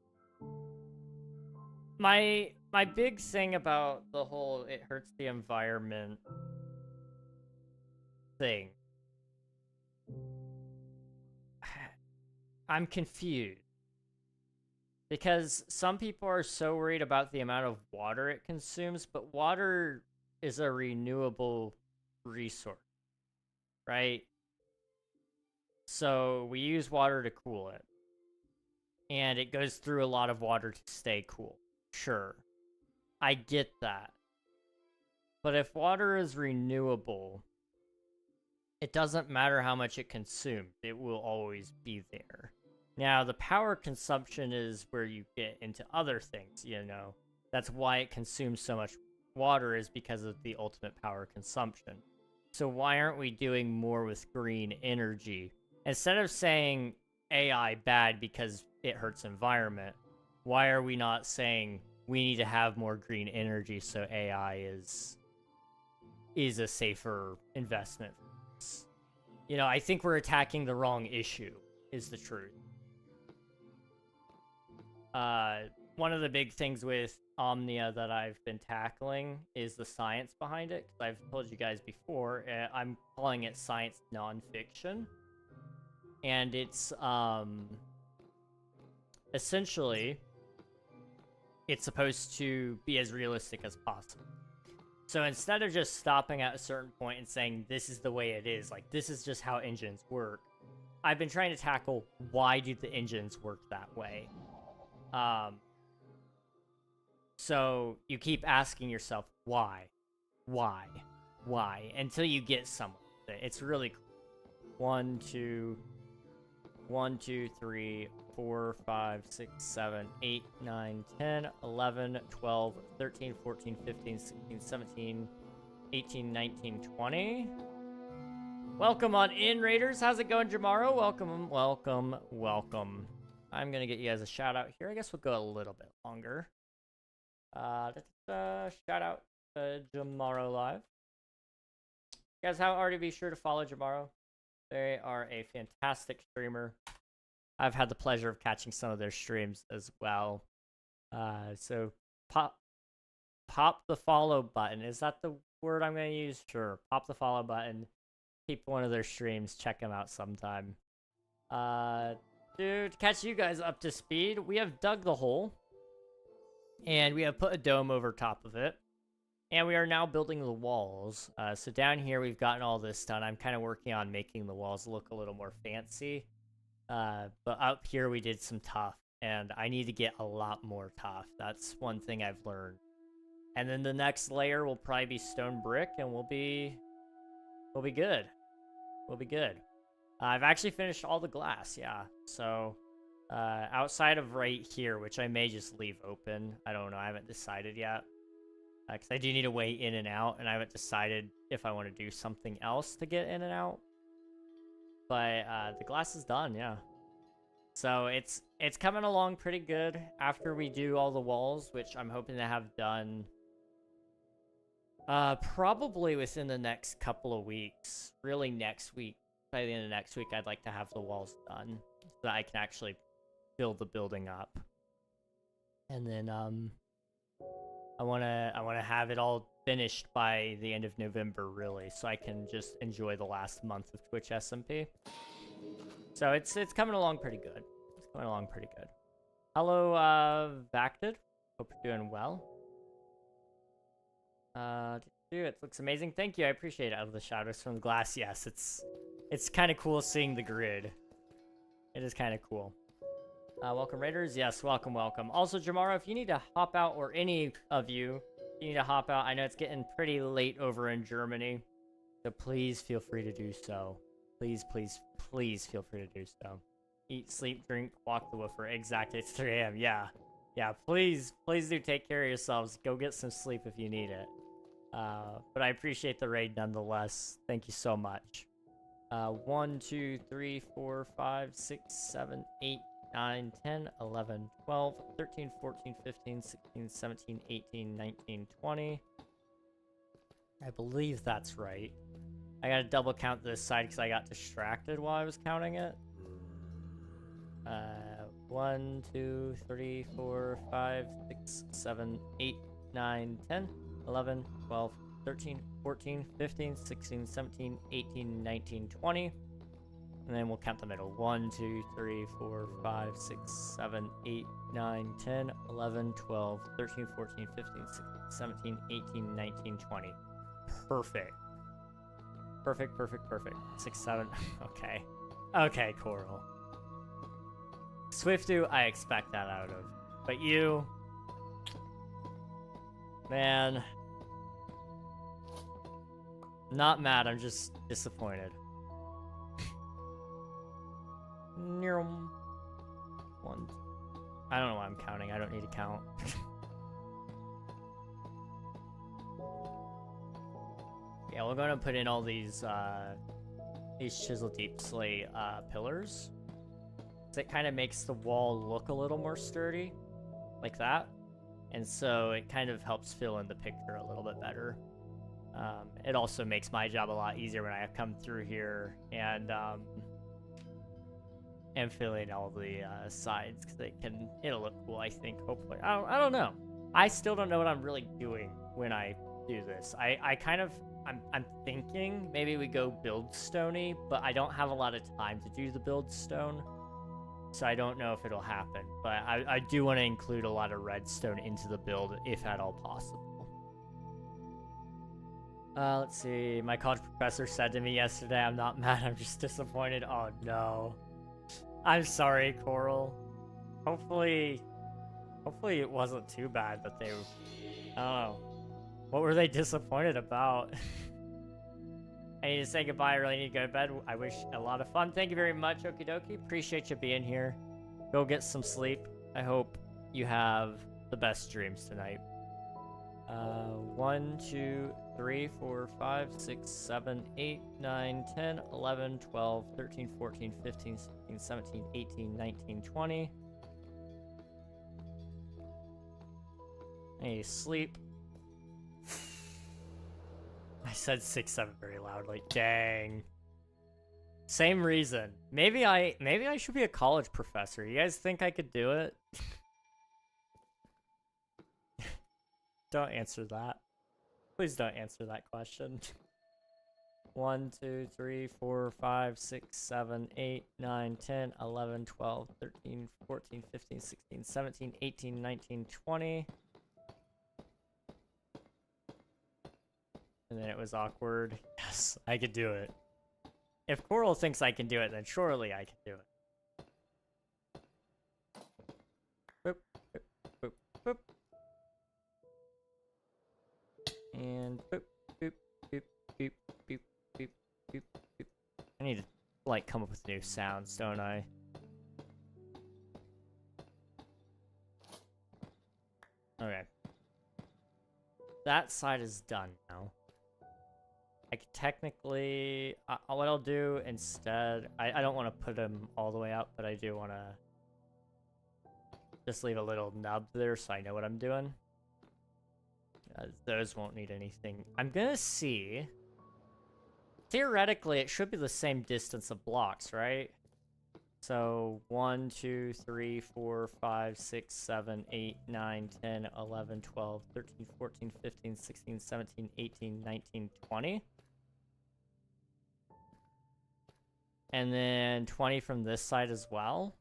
My big thing about the whole it hurts the environment thing, I'm confused. Because some people are so worried about the amount of water it consumes, but water is a renewable resource, right? So we use water to cool it. And it goes through a lot of water to stay cool. Sure. I get that. But if water is renewable, it doesn't matter how much it consumes. It will always be there. Now, the power consumption is where you get into other things, you know. That's why it consumes so much water, is because of the ultimate power consumption. So why aren't we doing more with green energy? Instead of saying AI bad because it hurts environment, why are we not saying we need to have more green energy so AI is a safer investment for us? You know, I think we're attacking the wrong issue, is the truth. One of the big things with Omnia that I've been tackling is the science behind it. Because I've told you guys before, I'm calling it science nonfiction. And it's, essentially, it's supposed to be as realistic as possible. So instead of just stopping at a certain point and saying, this is the way it is, like, this is just how engines work, I've been trying to tackle, why do the engines work that way? So you keep asking yourself, why, until you get somewhere. It's really cool. 1, 2, 3, 4, 5, 6, 7, 8, 9, 10, 11, 12, 13, 14, 15, 16, 17, 18, 19, 20. Welcome on in, Raiders. How's it going, Jamaro? Welcome, welcome, welcome. I'm gonna get you guys a shout out here. I guess we'll go a little bit longer. Shout out to Jamaro Live. You guys, already be sure to follow Jamaro. They are a fantastic streamer. I've had the pleasure of catching some of their streams as well. So pop the follow button. Is that the word I'm going to use? Sure. Pop the follow button. Keep one of their streams. Check them out sometime. Dude, to catch you guys up to speed, we have dug the hole. And we have put a dome over top of it. And we are now building the walls. So down here, we've gotten all this done. I'm kind of working on making the walls look a little more fancy. But up here, we did some tuff. And I need to get a lot more tuff. That's one thing I've learned. And then the next layer will probably be stone brick. And we'll be good. We'll be good. I've actually finished all the glass, yeah. So outside of right here, which I may just leave open. I don't know. I haven't decided yet. Because I do need a way in and out, and I haven't decided if I want to do something else to get in and out. But the glass is done, yeah. So it's coming along pretty good after we do all the walls, which I'm hoping to have done probably within the next couple of weeks. Really next week. by the end of next week, I'd like to have the walls done so that I can actually build the building up. And then I wanna have it all finished by the end of November, really, so I can just enjoy the last month of Twitch SMP. So it's coming along pretty good. It's coming along pretty good. Hello, Vacted. Hope you're doing well. It looks amazing. Thank you. I appreciate it. Out of the shadows from the glass. Yes, it's kind of cool seeing the grid. It is kind of cool. Welcome, Raiders. Yes, welcome, welcome. Also, Jamaro, if you need to hop out, or any of you, need to hop out, I know it's getting pretty late over in Germany, so please feel free to do so. Please, please, please feel free to do so. Eat, sleep, drink, walk the woofer. Exactly. It's 3 a.m. Yeah. Yeah, please do take care of yourselves. Go get some sleep if you need it. But I appreciate the raid nonetheless. Thank you so much. 1, 2, 3, 4, 5, 6, 7, 8, 9, 10, 11, 12, 13, 14, 15, 16, 17, 18, 19, 20. I believe that's right. I gotta double count this side because I got distracted while I was counting it. 1, 2, 3, 4, 5, 6, 7, 8, 9, 10, 11, 12, 13, 14, 15, 16, 17, 18, 19, 20. And then we'll count the middle. 1, 2, 3, 4, 5, 6, 7, 8, 9, 10, 11, 12, 13, 14, 15, 16, 17, 18, 19, 20. Perfect. Perfect, perfect, perfect. 6, 7. Okay. Okay, Coral. Swiftu, I expect that out of. But you... Man... Not mad, I'm just disappointed. 1. I don't know why I'm counting, I don't need to count. Yeah, we're gonna put in all these chisel deep slate pillars. So it kind of makes the wall look a little more sturdy, like that. And so it kind of helps fill in the picture a little bit better. It also makes my job a lot easier when I come through here and fill in all the sides, because it'll look cool, I think, hopefully. I don't know. I still don't know what I'm really doing when I do this. I'm thinking maybe we go build stony, but I don't have a lot of time to do the build stone, so I don't know if it'll happen. But I do want to include a lot of redstone into the build, if at all possible. Let's see. My college professor said to me yesterday, I'm not mad, I'm just disappointed. Oh no. I'm sorry, Coral. Hopefully it wasn't too bad that they... I don't know. What were they disappointed about? I need to say goodbye. I really need to go to bed. I wish a lot of fun. Thank you very much, Okie dokie. Appreciate you being here. Go get some sleep. I hope you have the best dreams tonight. 1, 2, 3, 4, 5, 6, 7, 8, 9, 10, 11, 12, 13, 14, 15, 16, 17, 18, 19, 20. Hey, sleep. I said 6, 7 very loudly. Dang. Same reason. Maybe I should be a college professor. You guys think I could do it? Don't answer that. Please don't answer that question. 1, 2, 3, 4, 5, 6, 7, 8, 9, 10, 11, 12, 13, 14, 15, 16, 17, 18, 19, 20. And then it was awkward. Yes, I could do it. If Coral thinks I can do it, then surely I can do it. Boop, boop, boop, boop. And boop, boop, boop, boop, boop, boop, boop, boop. I need to, like, come up with new sounds, don't I? Okay. That side is done now. I could technically... what I'll do instead... I don't want to put them all the way up, but I do want to just leave a little nub there so I know what I'm doing. Those won't need anything. I'm gonna see Theoretically, it should be the same distance of blocks, right? So 1, 2, 3, 4, 5, 6, 7, 8, 9, 10, 11, 12, 13, 14, 15, 16, 17, 18, 19, 20. And then 20 from this side as well.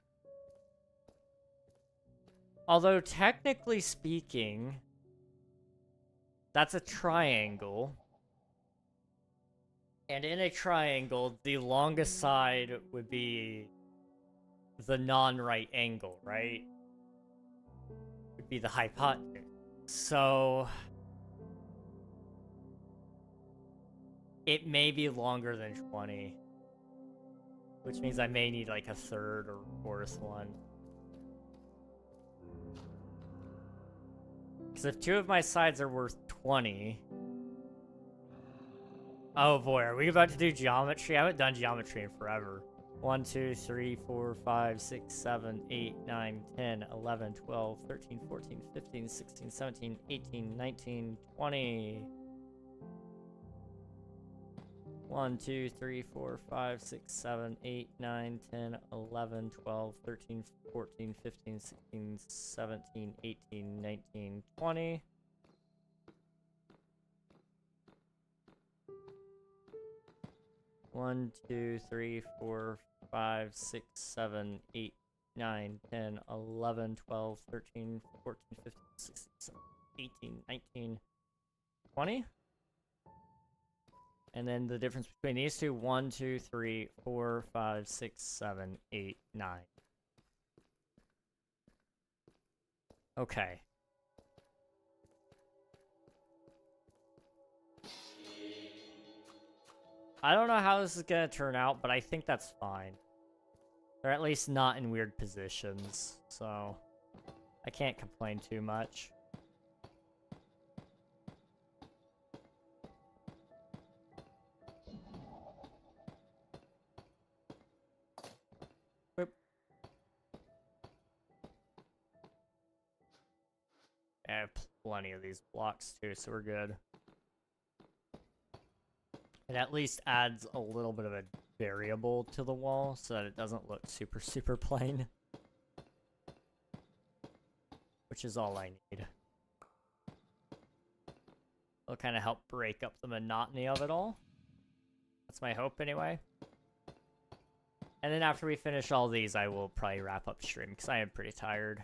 Although, technically speaking, that's a triangle. And in a triangle, the longest side would be the non-right angle, right? Would be the hypotenuse. So it may be longer than 20. Which means I may need like a third or fourth one. Because if 2 of my sides are worth 20... Oh boy, are we about to do geometry? I haven't done geometry in forever. 1, 2, 3, 4, 5, 6, 7, 8, 9, 10, 11, 12, 13, 14, 15, 16, 17, 18, 19, 20. 1, 2, 3, 4, 5, 6, 7, 8, 9, 10, 11, 12, 13, 14, 15, 16, 17, 18, 19, 20. One, 2, 3, 4, 5, 6, 7, 8, 9, 10, 11, 12, 13, 14, 15, 16, 17, 18, 19, 20. And then the difference between these two, 1, 2, 3, 4, 5, 6, 7, 8, 9. Okay. I don't know how this is gonna turn out, but I think that's fine. They're at least not in weird positions, so I can't complain too much. Boop. I have plenty of these blocks too, so we're good. It at least adds a little bit of a variable to the wall so that it doesn't look super, super plain. Which is all I need. It'll kind of help break up the monotony of it all. That's my hope anyway. And then after we finish all these, I will probably wrap up stream because I am pretty tired.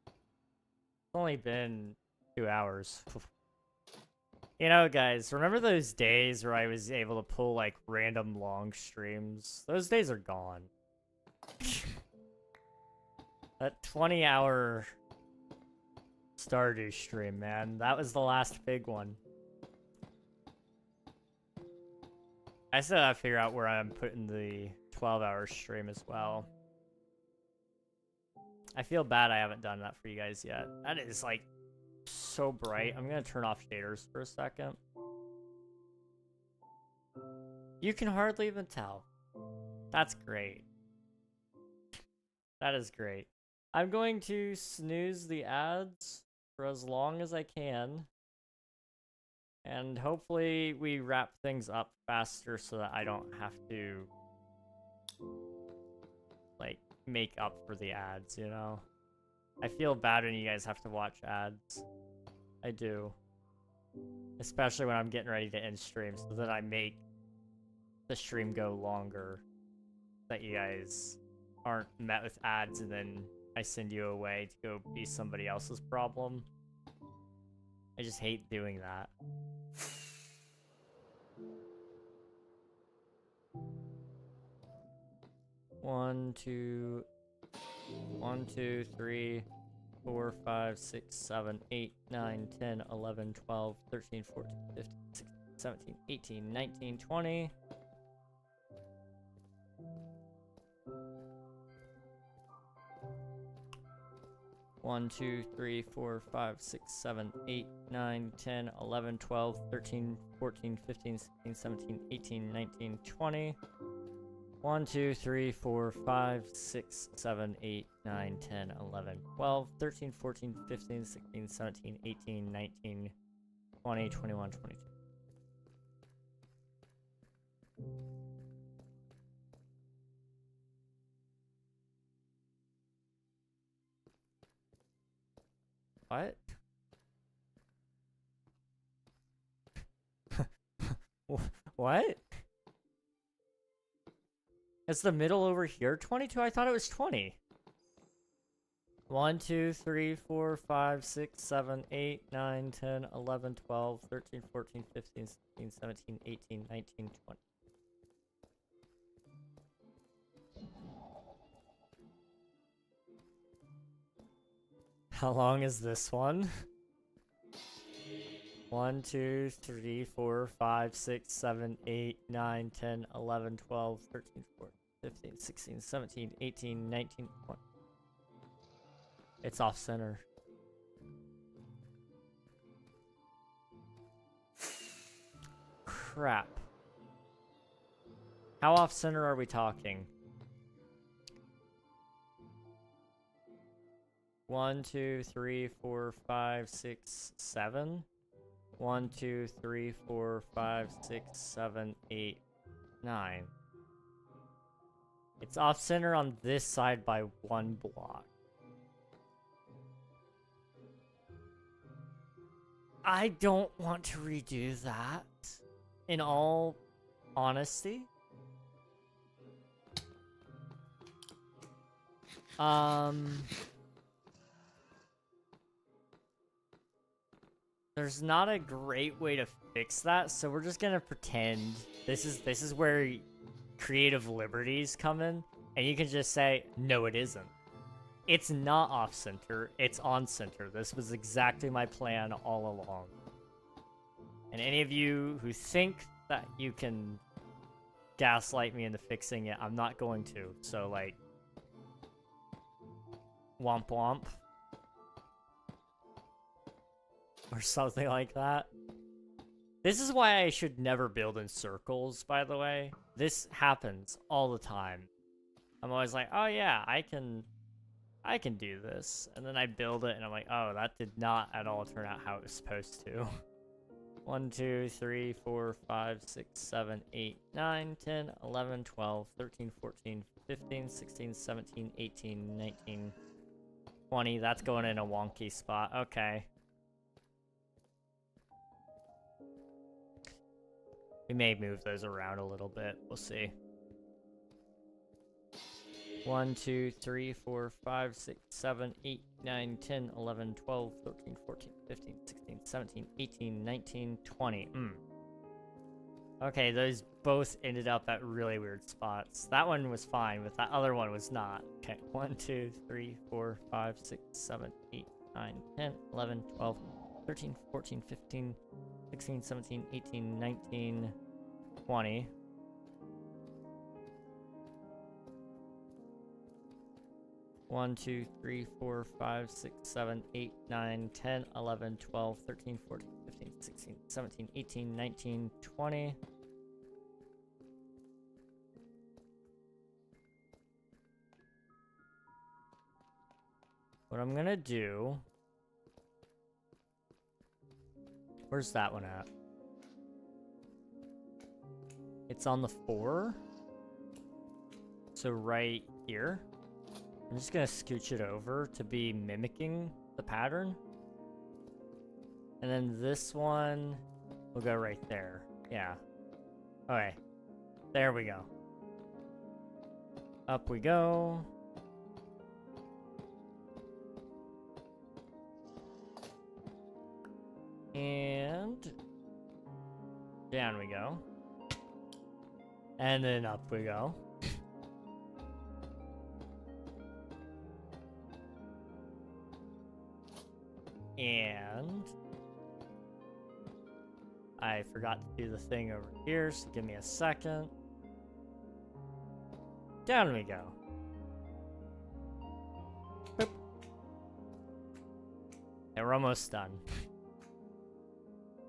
It's only been 2 hours. You know, guys, remember those days where I was able to pull, like, random long streams? Those days are gone. That 20-hour Stardew stream, man. That was the last big one. I still have to figure out where I'm putting the 12-hour stream as well. I feel bad I haven't done that for you guys yet. That is, like, so bright. I'm gonna turn off shaders for a second. You can hardly even tell. That's great. That is great. I'm going to snooze the ads for as long as I can. And hopefully we wrap things up faster so that I don't have to, like, make up for the ads, you know? I feel bad when you guys have to watch ads. I do. Especially when I'm getting ready to end stream so that I make the stream go longer. That you guys aren't met with ads and then I send you away to go be somebody else's problem. I just hate doing that. One, two, 3, 4, 5, 6, 7, 8, 9, 10, 11, 12, 13, 14, 15, 16, 17, 18, 19, 20. One, 2, 3, 4, 5, 6, 7, 8, 9, 10, 11, 12, 13, 14, 15, 16, 17, 18, 19, 20. 1, 2, 3, 4, 5, 6, 7, 8, 9, 10, 11, 12, 13, 14, 15, 16, 17, 18, 19, 20, 21, 22. What? What? Is the middle over here 22? I thought it was 20. 1, 2, 3, 4, 5, 6, 7, 8, 9, 10, 11, 12, 13, 14, 15, 16, 17, 18, 19, 20. How long is this one? 1, 2, 3, 4, 5, 6, 7, 8, 9, 10, 11, 12, 13, 14, 15, 16, 17, 18, 19, 20. It's off center. Crap. How off center are we talking? 1, 2, 3, 4, 5, 6, 7. 1, 2, 3, 4, 5, 6, 7, 8, 9. It's off center on this side by 1 block. I don't want to redo that, in all honesty. There's not a great way to fix that, so we're just gonna pretend this is where creative liberties come in, and you can just say, no, it isn't. It's not off-center, it's on-center. This was exactly my plan all along. And any of you who think that you can gaslight me into fixing it, I'm not going to. So, like, womp womp. Or something like that. This is why I should never build in circles, by the way. This happens all the time. I'm always like, oh yeah, I can do this. And then I build it and I'm like, oh, that did not at all turn out how it was supposed to. 1, 2, 3, 4, 5, 6, 7, 8, 9, 10, 11, 12, 13, 14, 15, 16, 17, 18, 19, 20. That's going in a wonky spot. Okay. We may move those around a little bit. We'll see. 1, 2, 3, 4, 5, 6, 7, 8, 9, 10, 11, 12, 13, 14, 15, 16, 17, 18, 19, 20. Okay, those both ended up at really weird spots. That one was fine, but that other one was not. Okay, 1, 2, 3, 4, 5, 6, 7, 8, 9, 10, 11, 12, 13, 14, 15, 16, 17, 18, 19, 20. 1, 2, 3, 4, 5, 6, 7, 8, 9, 10, 11, 12, 13, 14, 15, 16, 17, 18, 19, 20. What I'm gonna do... Where's that one at? It's on the 4. So right here. I'm just gonna scooch it over to be mimicking the pattern. And then this one will go right there. Yeah. Okay. There we go. Up we go. And down we go. And then up we go. And I forgot to do the thing over here, so give me a second. Down we go. Boop. And we're almost done.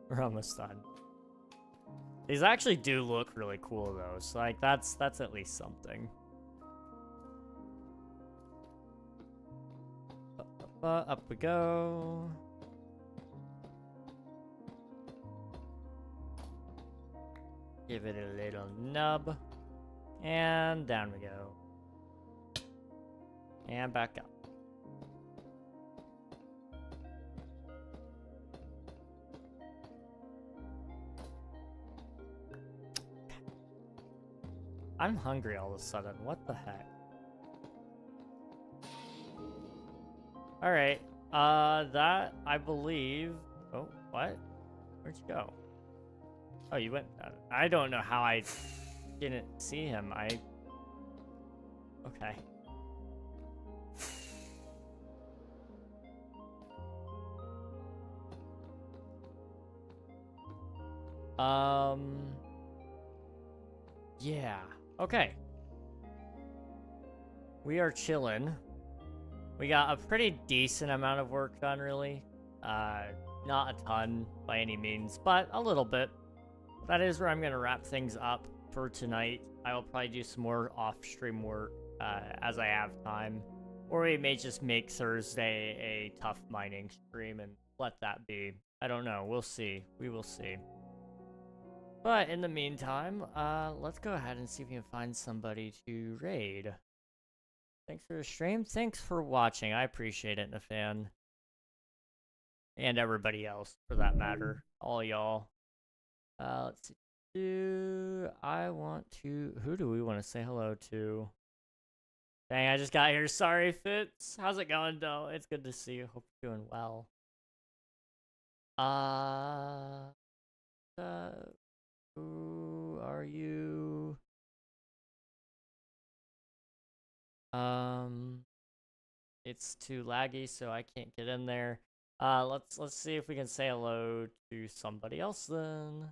We're almost done. These actually do look really cool though, so like that's at least something. Up we go. Give it a little nub. And down we go. And back up. I'm hungry all of a sudden. What the heck? Alright. That, I believe... Oh, what? Where'd you go? Oh, you went... I don't know how I didn't see him. Okay. Yeah. Okay. We are chilling. We got a pretty decent amount of work done, really. Not a ton by any means, but a little bit. That is where I'm going to wrap things up for tonight. I will probably do some more off-stream work as I have time. Or we may just make Thursday a tough mining stream and let that be. I don't know. We'll see. We will see. But in the meantime, let's go ahead and see if we can find somebody to raid. Thanks for the stream. Thanks for watching. I appreciate it, Nafan. And everybody else, for that matter. All y'all. Let's see. Who do we want to say hello to? Dang, I just got here. Sorry, Fitz. How's it going, though? It's good to see you. Hope you're doing well. Who are you? It's too laggy, so I can't get in there. Let's see if we can say hello to somebody else then.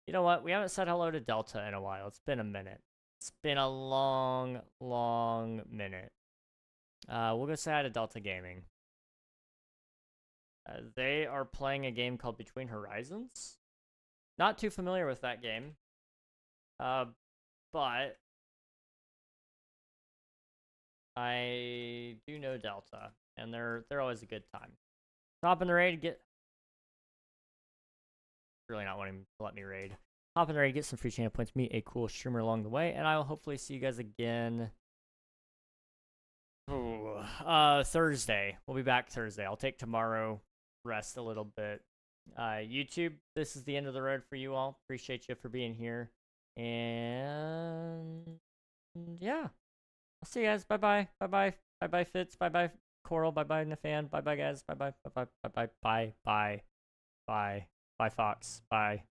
You know what? We haven't said hello to Delta in a while. It's been a minute. It's been a long, long minute. We'll go say hi to Delta Gaming. They are playing a game called Between Horizons. Not too familiar with that game. But I do know Delta, and they're always a good time. Hop in the raid, get... Really not wanting to let me raid. Hop in the raid, get some free channel points, meet a cool streamer along the way, and I will hopefully see you guys again. Thursday. We'll be back Thursday. I'll take tomorrow, rest a little bit. YouTube, this is the end of the road for you all. Appreciate you for being here. And yeah. I'll see you guys. Bye-bye. Bye-bye. Bye-bye, Fitz. Bye-bye, Coral. Bye-bye, Nafan. Bye-bye, guys. Bye-bye. Bye-bye. Bye-bye. Bye. Bye. Bye. Bye, Fox. Bye.